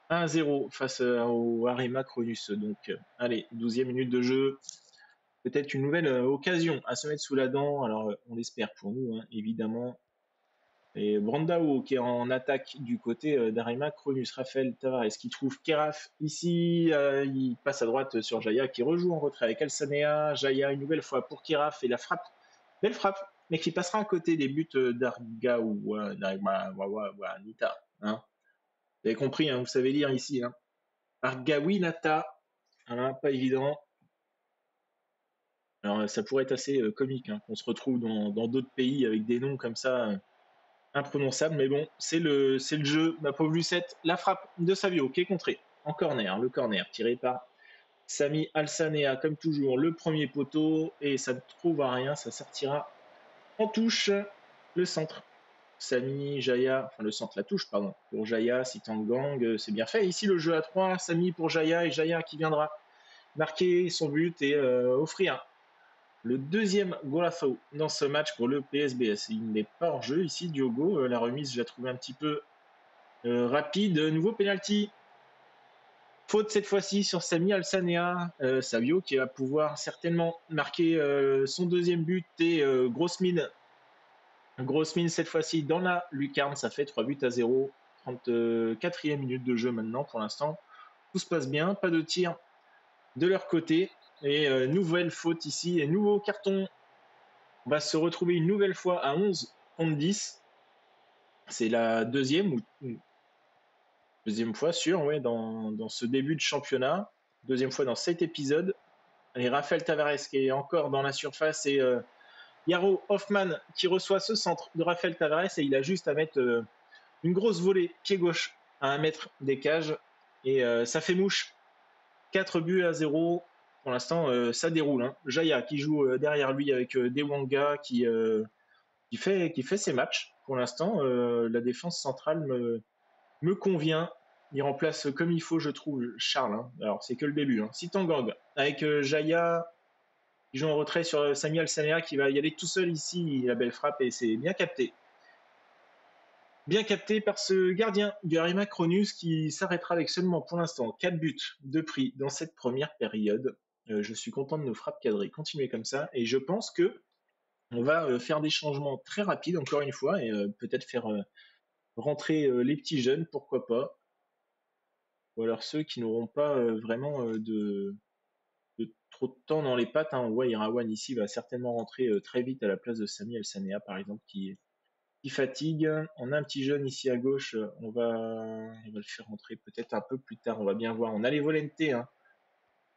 B: 1-0 face au Harry Macronus. Donc, allez, 12e minute de jeu. Peut-être une nouvelle occasion à se mettre sous la dent. Alors, on l'espère pour nous, hein, évidemment. Et Brandao qui est en attaque du côté d'Arema, Cronus, Raphaël Tavares qui trouve Keraf ici, il passe à droite sur Jaya qui rejoue en retrait avec Alsanea. Jaya une nouvelle fois pour Keraf et la frappe, belle frappe, mais qui passera à côté des buts d'Argaoua, Nita. Hein. Vous avez compris, hein, vous savez lire ici. Hein. Argaoui Nata, hein, pas évident. Alors ça pourrait être assez comique, hein, qu'on se retrouve dans d'autres pays avec des noms comme ça. Imprononçable, mais bon, c'est le jeu. Ma pauvre Lucette, la frappe de Savio qui est contrée en corner. Le corner tiré par Sami Alsanea, comme toujours, le premier poteau, et ça ne trouve à rien, ça sortira en touche. Le centre. Sami, Jaya, enfin le centre, la touche, pardon, pour Jaya, Sitangang, c'est bien fait. Ici, le jeu à 3, Sami pour Jaya, et Jaya qui viendra marquer son but et offrir le deuxième golazo dans ce match pour le PSBS. Il n'est pas hors jeu ici, Diogo. La remise, je la trouve un petit peu rapide. Nouveau penalty. Faute cette fois-ci sur Sami Alsanea. Savio qui va pouvoir certainement marquer son deuxième but. Et grosse mine. Grosse mine cette fois-ci dans la lucarne. Ça fait 3-0. 34e minute de jeu maintenant pour l'instant. Tout se passe bien. Pas de tir de leur côté. Et nouvelle faute ici. Et nouveau carton. On va se retrouver une nouvelle fois à 11 contre 10. C'est la deuxième fois sûre, ouais, dans ce début de championnat. Deuxième fois dans cet épisode. Et Raphaël Tavares qui est encore dans la surface et Yaro Hoffman qui reçoit ce centre de Raphaël Tavares et il a juste à mettre une grosse volée pied gauche à 1 mètre des cages et ça fait mouche. 4-0. Pour l'instant, ça déroule. Hein. Jaya qui joue derrière lui avec Dewanga qui fait ses matchs. Pour l'instant, la défense centrale me convient. Il remplace comme il faut, je trouve, Charles. Hein. Alors, c'est que le début. Hein. Sitangang avec Jaya qui joue en retrait sur Samuel Sanea qui va y aller tout seul ici. La belle frappe et c'est bien capté. Bien capté par ce gardien du Arima Cronus qui s'arrêtera avec seulement pour l'instant 4 buts de prix dans cette première période. Je suis content de nos frappes cadrées. Continuez comme ça et je pense que on va faire des changements très rapides encore une fois et peut-être faire rentrer les petits jeunes, pourquoi pas. Ou alors ceux qui n'auront pas vraiment de trop de temps dans les pattes. Hein. On voit Irawan ici va certainement rentrer très vite à la place de Sami El Sanea par exemple qui fatigue. On a un petit jeune ici à gauche, on va le faire rentrer peut-être un peu plus tard, on va bien voir. On a les Volenté, hein.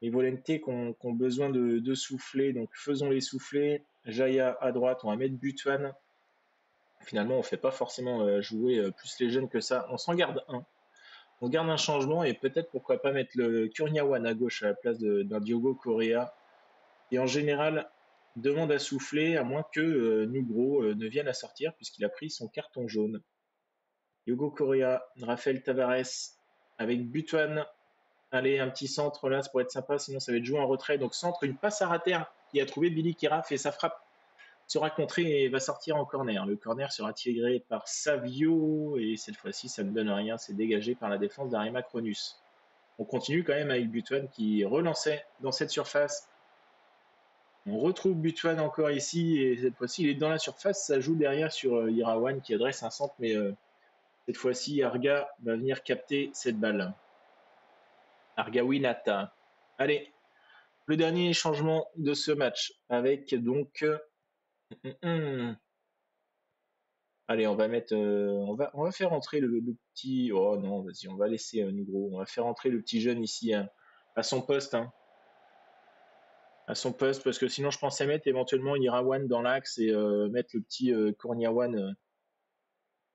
B: Les Volenté qui ont besoin de souffler, donc faisons-les souffler. Jaya à droite, on va mettre Butuan. Finalement, on ne fait pas forcément jouer plus les jeunes que ça. On s'en garde un. On garde un changement et peut-être pourquoi pas mettre le Kurniawan à gauche à la place d'un Diogo Correa. Et en général, demande à souffler à moins que Nugro ne vienne à sortir puisqu'il a pris son carton jaune. Diogo Correa, Rafael Tavares avec Butuan. Allez, un petit centre là, ça pourrait être sympa, sinon ça va être joué en retrait. Donc centre, une passe à rater qui a trouvé Billy Kiraf et sa frappe sera contrée et va sortir en corner. Le corner sera tiré par Savio et cette fois-ci ça ne donne rien, c'est dégagé par la défense d'Arima Cronus. On continue quand même avec Butuan qui relançait dans cette surface. On retrouve Butuan encore ici et cette fois-ci il est dans la surface, ça joue derrière sur Irawan qui adresse un centre mais cette fois-ci Arga va venir capter cette balle. Arga Winata. Allez, le dernier changement de ce match avec donc allez, on va mettre, on va faire entrer le petit. Oh non, vas-y, on va laisser Nugro. On va faire entrer le petit jeune ici à son poste, hein, à son poste, parce que sinon je pensais mettre éventuellement Irawan dans l'axe et mettre le petit Kourniawan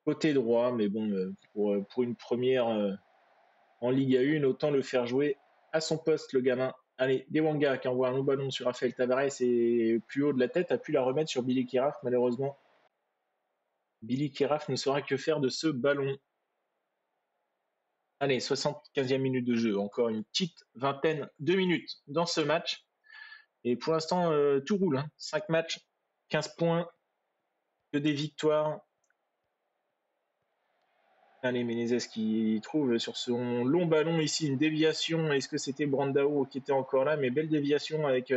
B: côté droit, mais bon, pour une première en Ligue 1, autant le faire jouer à son poste, le gamin. Allez, Dewanga qui envoie un long ballon sur Rafael Tavares et plus haut de la tête a pu la remettre sur Billy Kiraf, malheureusement. Billy Kiraf ne saura que faire de ce ballon. Allez, 75e minute de jeu, encore une petite vingtaine de minutes dans ce match. Et pour l'instant, tout roule. Hein. 5 matchs, 15 points, que des victoires. Allez, Menezes qui trouve sur son long ballon ici une déviation. Est-ce que c'était Brandao qui était encore là? Mais belle déviation avec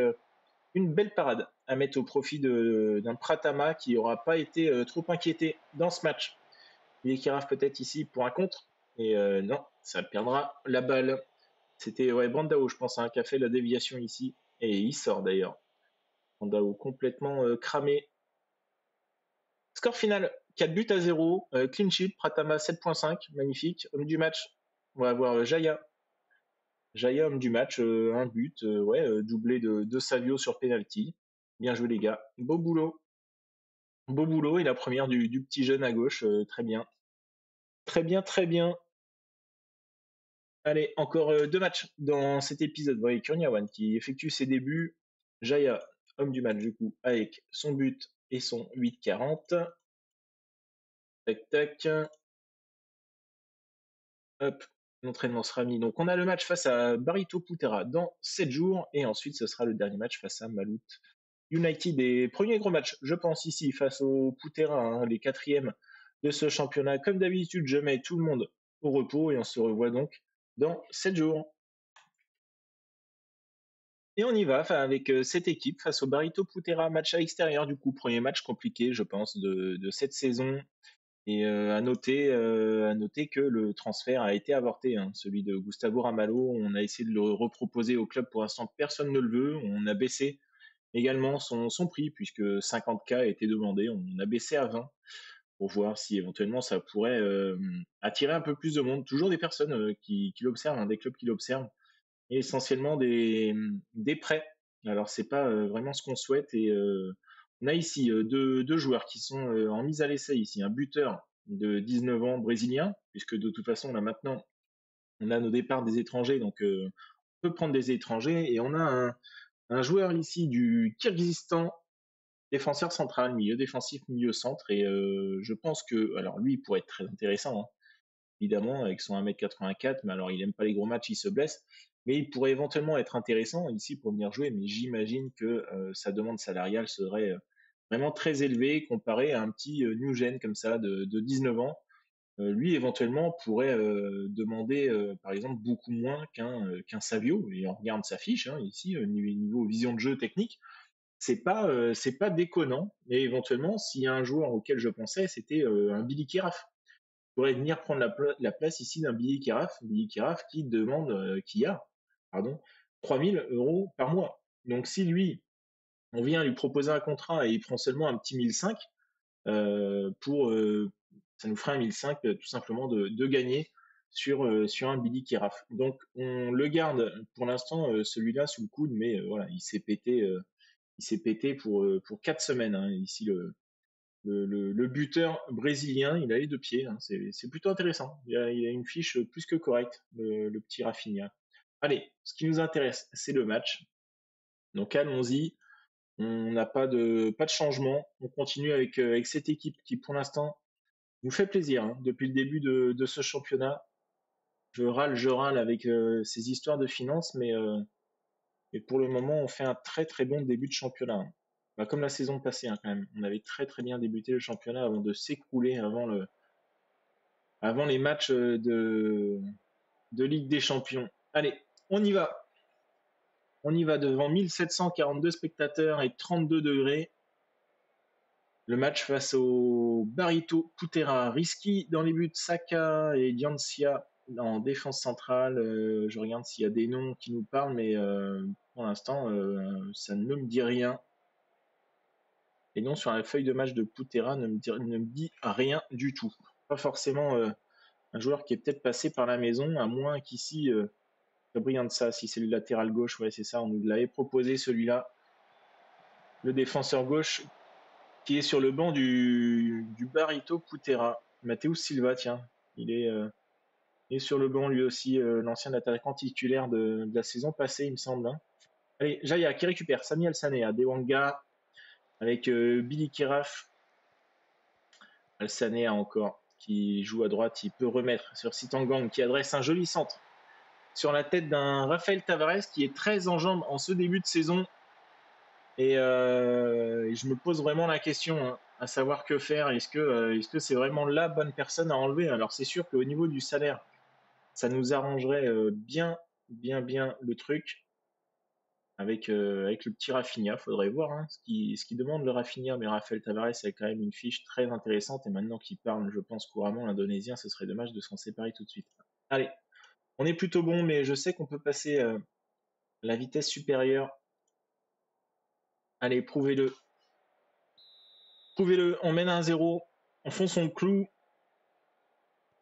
B: une belle parade à mettre au profit d'un Pratama qui n'aura pas été trop inquiété dans ce match. Il est Kiraf peut-être ici pour un contre. Et non, ça perdra la balle. C'était Brandao, je pense, hein, qui a fait la déviation ici. Et il sort d'ailleurs. Brandao complètement cramé. Score final 4 buts à 0. Clean sheet, Pratama 7.5. Magnifique. Homme du match, on va avoir Jaya. Jaya, homme du match, un but. Doublé de Savio sur penalty. Bien joué, les gars. Beau boulot. Beau boulot. Et la première du petit jeune à gauche. Très bien. Très bien, très bien. Allez, encore 2 matchs dans cet épisode. Vous voyez, Kurniawan qui effectue ses débuts. Jaya, homme du match du coup, avec son but et son 8-40. Tac, tac. Hop, l'entraînement sera mis. Donc on a le match face à Barito Putera dans 7 jours. Et ensuite, ce sera le dernier match face à Malut United. Et premier gros match, je pense, ici, face au Putera, hein, les 4e de ce championnat. Comme d'habitude, je mets tout le monde au repos et on se revoit donc dans 7 jours. Et on y va avec cette équipe face au Barito Putera, match à l'extérieur du coup, premier match compliqué je pense de cette saison. Et à noter que le transfert a été avorté, hein, celui de Gustavo Ramalho. On a essayé de le reproposer au club, pour l'instant personne ne le veut. On a baissé également son prix puisque 50K a été demandé. On a baissé à 20 pour voir si éventuellement ça pourrait attirer un peu plus de monde. Toujours des personnes qui l'observent, hein, des clubs qui l'observent et essentiellement des prêts. Alors c'est pas vraiment ce qu'on souhaite et on a ici deux joueurs qui sont en mise à l'essai ici, un buteur de 19 ans brésilien, puisque de toute façon là maintenant on a nos départs des étrangers, donc on peut prendre des étrangers et on a un joueur ici du Kirghizistan, défenseur central, milieu défensif, milieu centre et je pense que alors lui il pourrait être très intéressant, hein, évidemment, avec son 1m84, mais alors il aime pas les gros matchs, il se blesse. Mais il pourrait éventuellement être intéressant ici pour venir jouer, mais j'imagine que sa demande salariale serait vraiment très élevée comparé à un petit Nugent comme ça de 19 ans. Lui, éventuellement, pourrait demander, par exemple, beaucoup moins qu'un Savio. Et on regarde sa fiche, hein, ici, niveau vision de jeu technique, c'est pas déconnant. Et éventuellement, s'il y a un joueur auquel je pensais, c'était un Billy Keraf. Il pourrait venir prendre la place ici d'un Billy Keraf qui demande, qui a, pardon, 3 000 € par mois. Donc si lui, on vient lui proposer un contrat et il prend seulement un petit 1 500 pour ça nous fera un 1 500 tout simplement de gagner sur un Billy Keraf. Donc on le garde pour l'instant celui-là sous le coude, mais voilà, il s'est pété pour 4 semaines. Hein. Ici le buteur brésilien, il a les 2 pieds. Hein. C'est plutôt intéressant. Il a une fiche plus que correcte, le petit Rafinha. Allez, ce qui nous intéresse, c'est le match. Donc allons-y. On n'a pas de changement. On continue avec cette équipe qui, pour l'instant, nous fait plaisir. Hein. Depuis le début de ce championnat, je râle avec ces histoires de finances, mais pour le moment, on fait un très très bon début de championnat. Hein. Bah, comme la saison passée, hein, quand même. On avait très très bien débuté le championnat avant de s'écrouler avant les matchs de Ligue des Champions. Allez, on y va. On y va devant 1742 spectateurs et 32 degrés. Le match face au Barito Putera. Risky dans les buts, Saka et Diancia en défense centrale. Je regarde s'il y a des noms qui nous parlent, mais pour l'instant, ça ne me dit rien. Et non, sur la feuille de match de Putera ne me dit rien du tout. Pas forcément un joueur qui est peut-être passé par la maison, à moins qu'ici, Gabrianza, si c'est le latéral gauche, ouais, c'est ça, on nous l'avait proposé celui-là. Le défenseur gauche qui est sur le banc du Barito Putera. Matheus Silva, tiens, il est sur le banc lui aussi, l'ancien attaquant titulaire de la saison passée, il me semble. Hein. Allez, Jaya qui récupère Sami Al-Sané, Dewanga avec Billy Keraf. Al-Sané encore qui joue à droite, il peut remettre sur Sitangang qui adresse un joli centre sur la tête d'un Rafael Tavares qui est très en jambes en ce début de saison. Et je me pose vraiment la question, hein, à savoir que faire. Est-ce que c'est vraiment la bonne personne à enlever? Alors c'est sûr qu'au niveau du salaire, ça nous arrangerait bien le truc avec le petit Rafinha. Faudrait voir hein, ce qui demande le Rafinha, mais Rafael Tavares a quand même une fiche très intéressante et maintenant qu'il parle, je pense couramment l'indonésien, ce serait dommage de s'en séparer tout de suite. Allez, on est plutôt bon, mais je sais qu'on peut passer la vitesse supérieure. Allez, prouvez-le. Prouvez-le, on mène 1-0, on fonce son clou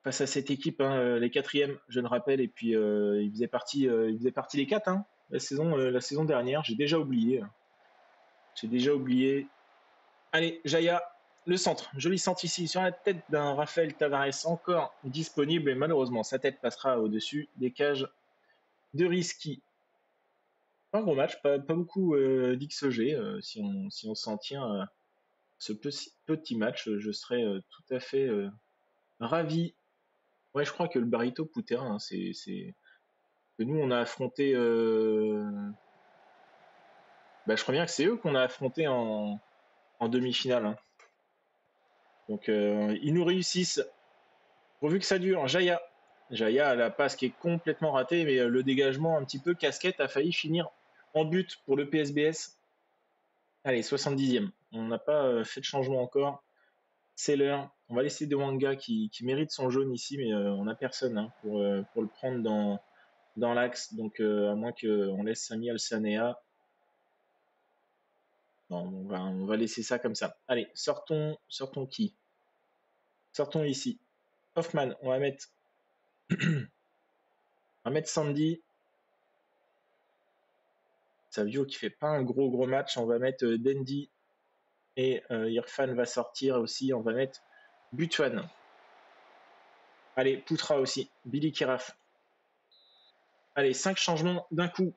B: face à cette équipe, hein, les quatrièmes, je le rappelle, et puis ils faisaient partie les quatre hein, la saison dernière, j'ai déjà oublié. Allez, Jaya, le centre, joli centre ici, sur la tête d'un Rafael Tavares encore disponible, et malheureusement sa tête passera au-dessus des cages de Risky. Pas un gros match, pas beaucoup d'XG, si on s'en tient à ce petit match, je serais tout à fait ravi. Ouais, je crois que le Barito Putera, hein, c'est que nous on a affronté. Bah, je crois bien que c'est eux qu'on a affronté en demi-finale. Hein. Donc ils nous réussissent. Pourvu que ça dure. Jaya, la passe qui est complètement ratée, mais le dégagement un petit peu casquette a failli finir en but pour le PSBS. Allez, 70e. On n'a pas fait de changement encore. C'est l'heure. On va laisser Dewanga qui mérite son jaune ici, mais on n'a personne hein, pour le prendre dans l'axe. Donc, à moins qu'on laisse Sami Al-Sanea. Non, on va laisser ça comme ça. Allez, sortons qui? Sortons ici. Hoffman, on va mettre, Sandy. Savio qui fait pas un gros match. On va mettre Dendi. Et Irfan va sortir aussi. On va mettre Butuan. Allez, Poutra aussi. Billy Keraf. Allez, 5 changements d'un coup.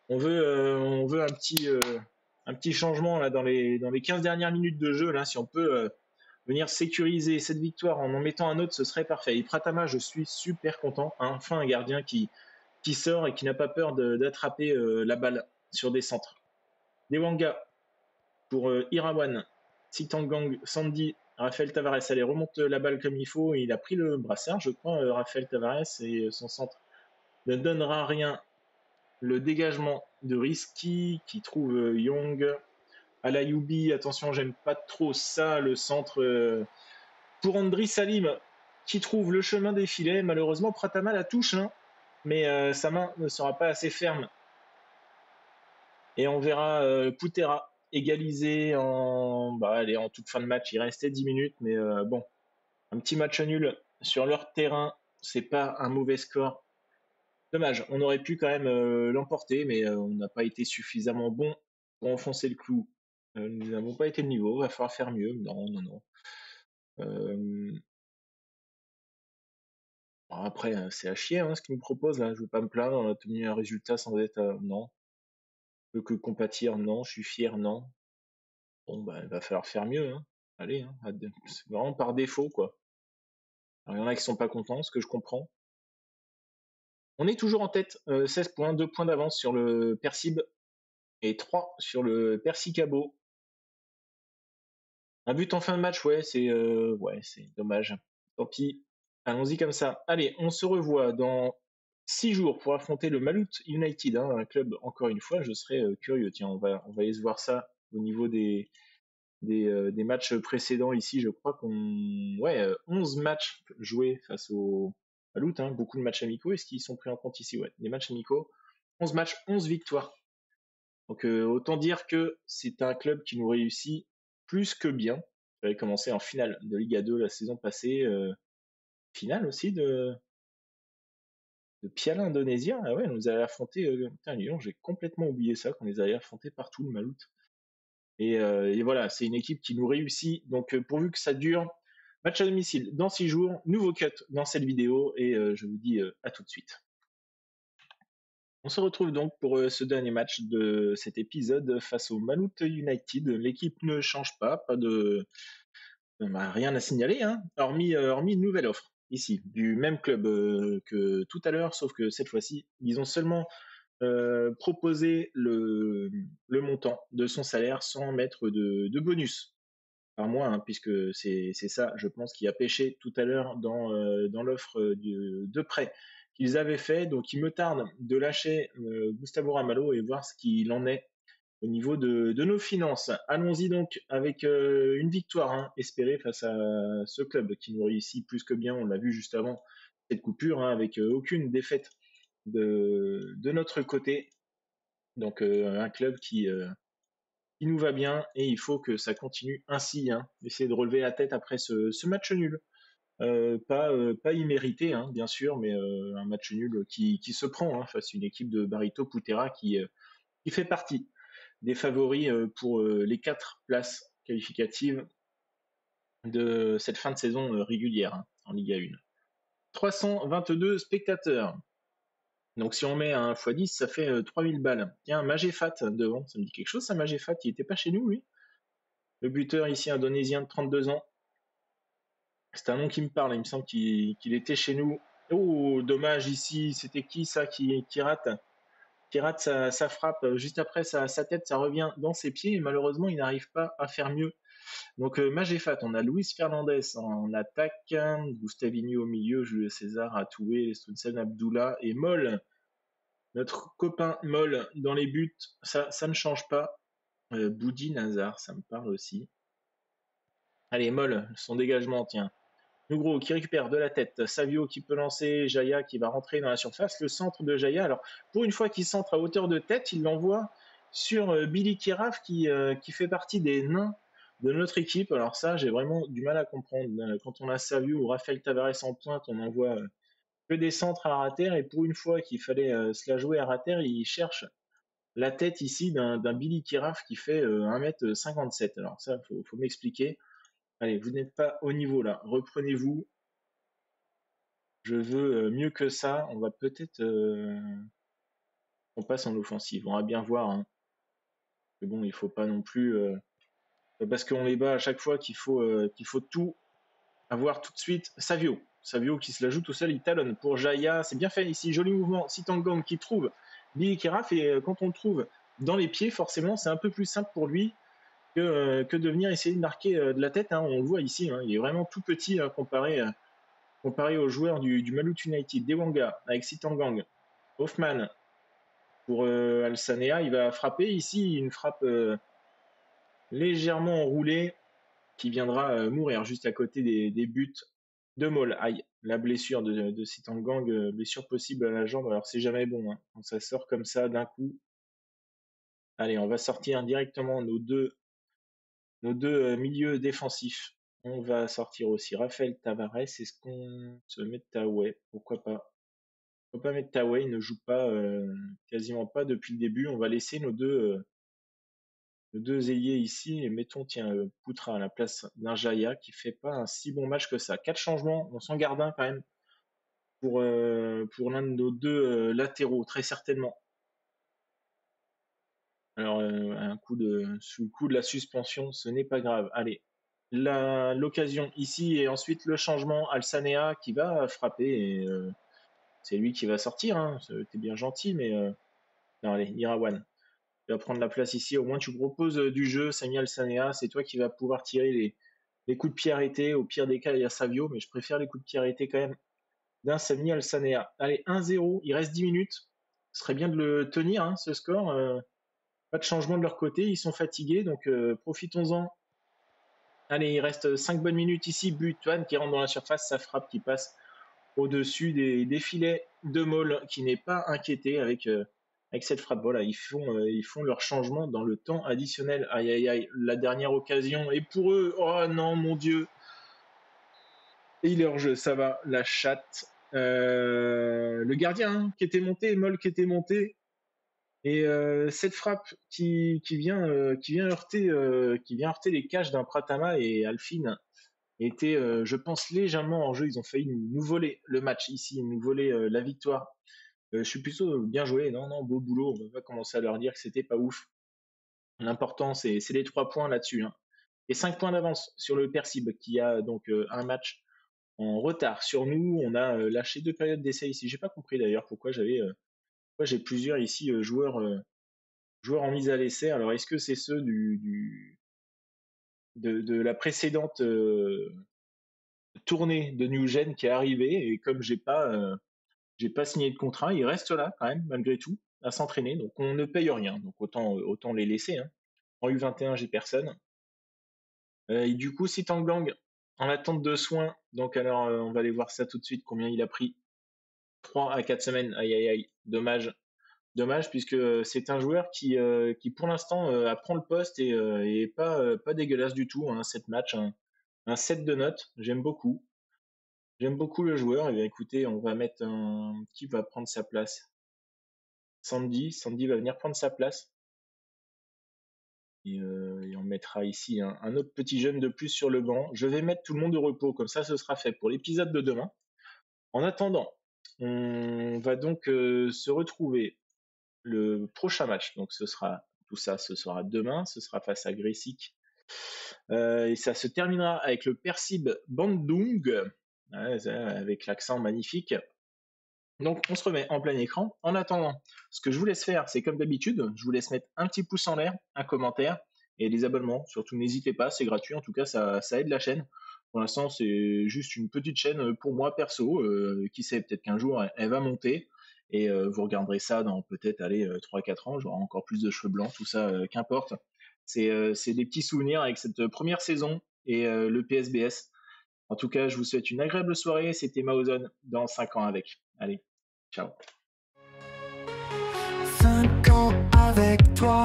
B: On veut un petit changement là dans les 15 dernières minutes de jeu là, si on peut venir sécuriser cette victoire en mettant un autre, ce serait parfait. Et Pratama, je suis super content. Enfin, un gardien qui sort et qui n'a pas peur d'attraper la balle sur des centres. Dewanga pour Irawan, Sitangang, Sandy, Raphaël Tavares. Allez, remonte la balle comme il faut. Il a pris le brassard, je crois, Raphaël Tavares, et son centre ne donnera rien. Le dégagement de Risky qui trouve Young. Alayoubi, attention, j'aime pas trop ça, le centre pour Andri Salim qui trouve le chemin des filets. Malheureusement, Pratama la touche, hein, mais sa main ne sera pas assez ferme. Et on verra Putera égaliser en toute fin de match. Il restait 10 minutes, mais bon, un petit match nul sur leur terrain, c'est pas un mauvais score. Dommage, on aurait pu quand même l'emporter, mais on n'a pas été suffisamment bon pour enfoncer le clou. Nous n'avons pas été de niveau, va falloir faire mieux. Non, non, non. Après, c'est à chier ce qu'ils nous proposent là. Je veux pas me plaindre, on a obtenu un résultat sans être. Non. Je peux que compatir, non. Je suis fier, non. Bon, bah, il va falloir faire mieux. Allez, c'est vraiment par défaut, quoi. Alors, il y en a qui sont pas contents, ce que je comprends. On est toujours en tête, 16 points, 2 points d'avance sur le Persib et 3 sur le Persicabo. Un but en fin de match, ouais, c'est dommage. Tant pis. Allons-y comme ça. Allez, on se revoit dans 6 jours pour affronter le Malut United, un club, encore une fois, je serais curieux. Tiens, on va aller se voir ça au niveau des matchs précédents ici. Je crois qu'on. Ouais, 11 matchs joués face au Malut, beaucoup de matchs amicaux. Est-ce qu'ils sont pris en compte ici? Ouais, des matchs amicaux. 11 matchs, 11 victoires. Donc autant dire que c'est un club qui nous réussit plus que bien. J'avais commencé en finale de Liga 2 la saison passée, finale aussi de Piala indonésien. Ah ouais, on nous avait affronté. Putain, Lyon, j'ai complètement oublié ça, qu'on les avait affrontés partout le Malut. Et voilà, c'est une équipe qui nous réussit. Donc pourvu que ça dure. Match à domicile dans 6 jours, nouveau cut dans cette vidéo et je vous dis à tout de suite. On se retrouve donc pour ce dernier match de cet épisode face au Malut United. L'équipe ne change pas rien à signaler, hormis une nouvelle offre ici, du même club que tout à l'heure, sauf que cette fois-ci, ils ont seulement proposé le montant de son salaire sans mettre de bonus par mois, puisque c'est ça, je pense, qui a pêché tout à l'heure dans l'offre de prêt qu'ils avaient fait. Donc il me tarde de lâcher Gustavo Ramalho et voir ce qu'il en est au niveau de nos finances. Allons-y donc avec une victoire espérée face à ce club qui nous réussit plus que bien. On l'a vu juste avant cette coupure, avec aucune défaite de notre côté. Donc un club qui nous va bien et il faut que ça continue ainsi. Essayer de relever la tête après ce match nul. Pas immérité, bien sûr, mais un match nul qui se prend face à une équipe de Barito Putera qui fait partie des favoris pour les 4 places qualificatives de cette fin de saison régulière en Liga 1. 322 spectateurs. Donc si on met un x10, ça fait 3000 balles. Tiens, Magefat devant, ça me dit quelque chose ça, Magefat, il était pas chez nous lui? Le buteur ici indonésien de 32 ans. C'est un nom qui me parle, il me semble qu'il était chez nous. Oh, dommage ici, c'était qui ça qui rate sa frappe juste après sa tête, ça revient dans ses pieds et malheureusement il n'arrive pas à faire mieux. Donc Magefat, on a Luis Fernandez en attaque, Gustavini au milieu, Julio César, Atoué, Stunsen, Abdullah et Moll. Notre copain Moll dans les buts, ça ne change pas. Boudi Nazar, ça me parle aussi. Allez, Moll, son dégagement, tiens. Nougro qui récupère de la tête, Savio qui peut lancer, Jaya qui va rentrer dans la surface, le centre de Jaya. Alors, pour une fois qu'il centre à hauteur de tête, il l'envoie sur Billy Kiraf qui fait partie des nains de notre équipe. Alors ça, j'ai vraiment du mal à comprendre. Quand on a Savio ou Raphaël Tavares en pointe, on envoie que des centres à rater. Et pour une fois qu'il fallait se la jouer à rater, il cherche la tête ici d'un Billy Kiraf qui fait 1m57. Alors ça, faut m'expliquer. Allez, vous n'êtes pas au niveau là. Reprenez-vous. Je veux mieux que ça. On va peut-être... on passe en offensive. On va bien voir. Mais bon, il faut pas non plus parce qu'on les bat à chaque fois qu'il faut tout avoir tout de suite. Savio qui se la joue tout seul, il talonne pour Jaya, c'est bien fait ici, joli mouvement. Sitangong qui trouve Billy Keraf, et quand on le trouve dans les pieds, forcément c'est un peu plus simple pour lui que de venir essayer de marquer de la tête, hein. On le voit ici, hein, il est vraiment tout petit, hein, comparé aux joueurs du Malut United. Dewanga avec Sitangong, Hoffman pour Al-Sanea, il va frapper ici, une frappe légèrement enroulée qui viendra mourir juste à côté des buts de Maul. Aïe, la blessure de Sitangong, blessure possible à la jambe, alors c'est jamais bon, hein, quand ça sort comme ça d'un coup. Allez, on va sortir directement nos deux milieux défensifs. On va sortir aussi Raphaël Tavares. Est-ce qu'on se met Taway? Pourquoi pas? Pourquoi pas mettre Taway? Il ne joue pas, quasiment pas depuis le début. On va laisser nos deux ailiers ici et mettons Poutra à la place d'un Jaya qui fait pas un si bon match que ça. 4 changements, on s'en garde un quand même pour l'un de nos deux latéraux, très certainement. Alors sous le coup de la suspension, ce n'est pas grave. Allez, l'occasion ici et ensuite le changement. Al-Sanea qui va frapper et c'est lui qui va sortir, hein. T'es bien gentil, mais non, allez, Irawan. Tu vas prendre la place ici, au moins tu proposes du jeu. Sami Al-Sanea, c'est toi qui vas pouvoir tirer les coups de pied arrêtés. Au pire des cas, il y a Savio, mais je préfère les coups de pied arrêtés quand même d'un Sami Al-Sanea. Allez, 1-0, il reste 10 minutes. Ce serait bien de le tenir, hein, ce score. Pas de changement de leur côté, ils sont fatigués, donc profitons-en. Allez, il reste 5 bonnes minutes ici. Butuan qui rentre dans la surface, sa frappe qui passe au-dessus des filets de Maul, qui n'est pas inquiété avec cette frappe. Voilà, ils font leur changement dans le temps additionnel. Aïe, aïe, aïe, la dernière occasion. Et pour eux, oh non, mon Dieu. Et il est hors jeu, ça va, la chatte. Le gardien, hein, qui était monté, Maul qui était monté. Et cette frappe qui vient heurter les cages d'un Pratama et Alphine était, je pense, légèrement hors jeu. Ils ont failli nous voler le match ici, nous voler la victoire. Je suis plutôt bien joué, non, beau boulot. On va pas commencer à leur dire que c'était pas ouf. L'important, c'est les 3 points là-dessus, hein. Et 5 points d'avance sur le Persib qui a donc un match en retard sur nous. On a lâché 2 périodes d'essai ici. J'ai pas compris d'ailleurs pourquoi j'ai plusieurs ici joueurs en mise à l'essai. Alors est-ce que c'est ceux de la précédente tournée de New Gen qui est arrivée, et comme j'ai pas signé de contrat, ils restent là quand même malgré tout à s'entraîner, donc on ne paye rien, donc autant les laisser, hein. En U21 j'ai personne, et du coup Sitangong en attente de soins, donc alors on va aller voir ça tout de suite, combien il a pris. 3 à 4 semaines, aïe aïe aïe, dommage puisque c'est un joueur qui pour l'instant apprend le poste et pas dégueulasse du tout, hein, cette match, un 7 de notes, j'aime beaucoup le joueur. Et bien écoutez, on va mettre qui va prendre sa place? Sandy va venir prendre sa place et on mettra ici un autre petit jeune de plus sur le banc. Je vais mettre tout le monde au repos, comme ça ce sera fait pour l'épisode de demain. En attendant, on va donc se retrouver le prochain match, donc ce sera demain, ce sera face à Gressik, et ça se terminera avec le Persib Bandung, avec l'accent magnifique. Donc on se remet en plein écran. En attendant, ce que je vous laisse faire, c'est comme d'habitude, je vous laisse mettre un petit pouce en l'air, un commentaire et des abonnements. Surtout n'hésitez pas, c'est gratuit, en tout cas ça aide la chaîne. Pour l'instant c'est juste une petite chaîne pour moi perso, qui sait, peut-être qu'un jour elle va monter. Et vous regarderez ça dans peut-être 3-4 ans, j'aurai encore plus de cheveux blancs, tout ça, qu'importe. C'est des petits souvenirs avec cette première saison et le PSBS. En tout cas, je vous souhaite une agréable soirée. C'était Maozone dans 5 ans avec. Allez, ciao.
A: 5 ans avec toi,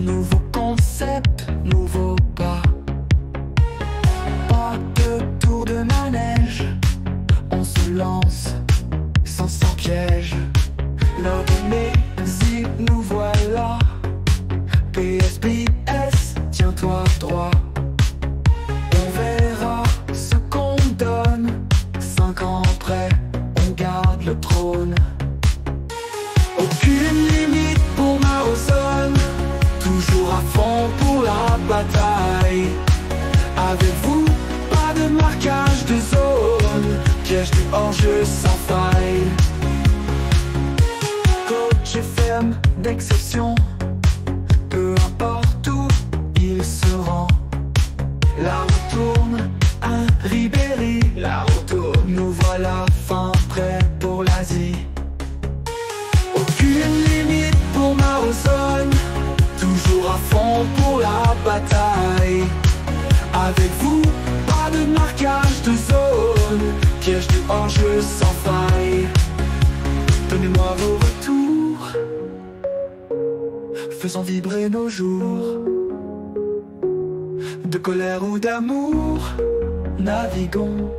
A: nouveau concept, nouveau pas. Pas de tour de manège, on se lance sans piège. L'heure de nous voilà. PSBS, tiens-toi droit. On verra ce qu'on donne. 5 ans après, on garde le trône. Aucune limite pour Maozone, toujours à fond pour la bataille. hors-jeu sans faille. Coach FM d'exception, peu importe où il se rend. La retourne, un Ribéry, la retourne. Nous voilà fin prêts pour l'Asie. Aucune limite pour Marozone, toujours à fond pour la bataille. Avec vous, pas de marquage de zone, piège du hors-jeu sans faille. Donnez-moi vos retours, faisons vibrer nos jours. De colère ou d'amour, naviguons.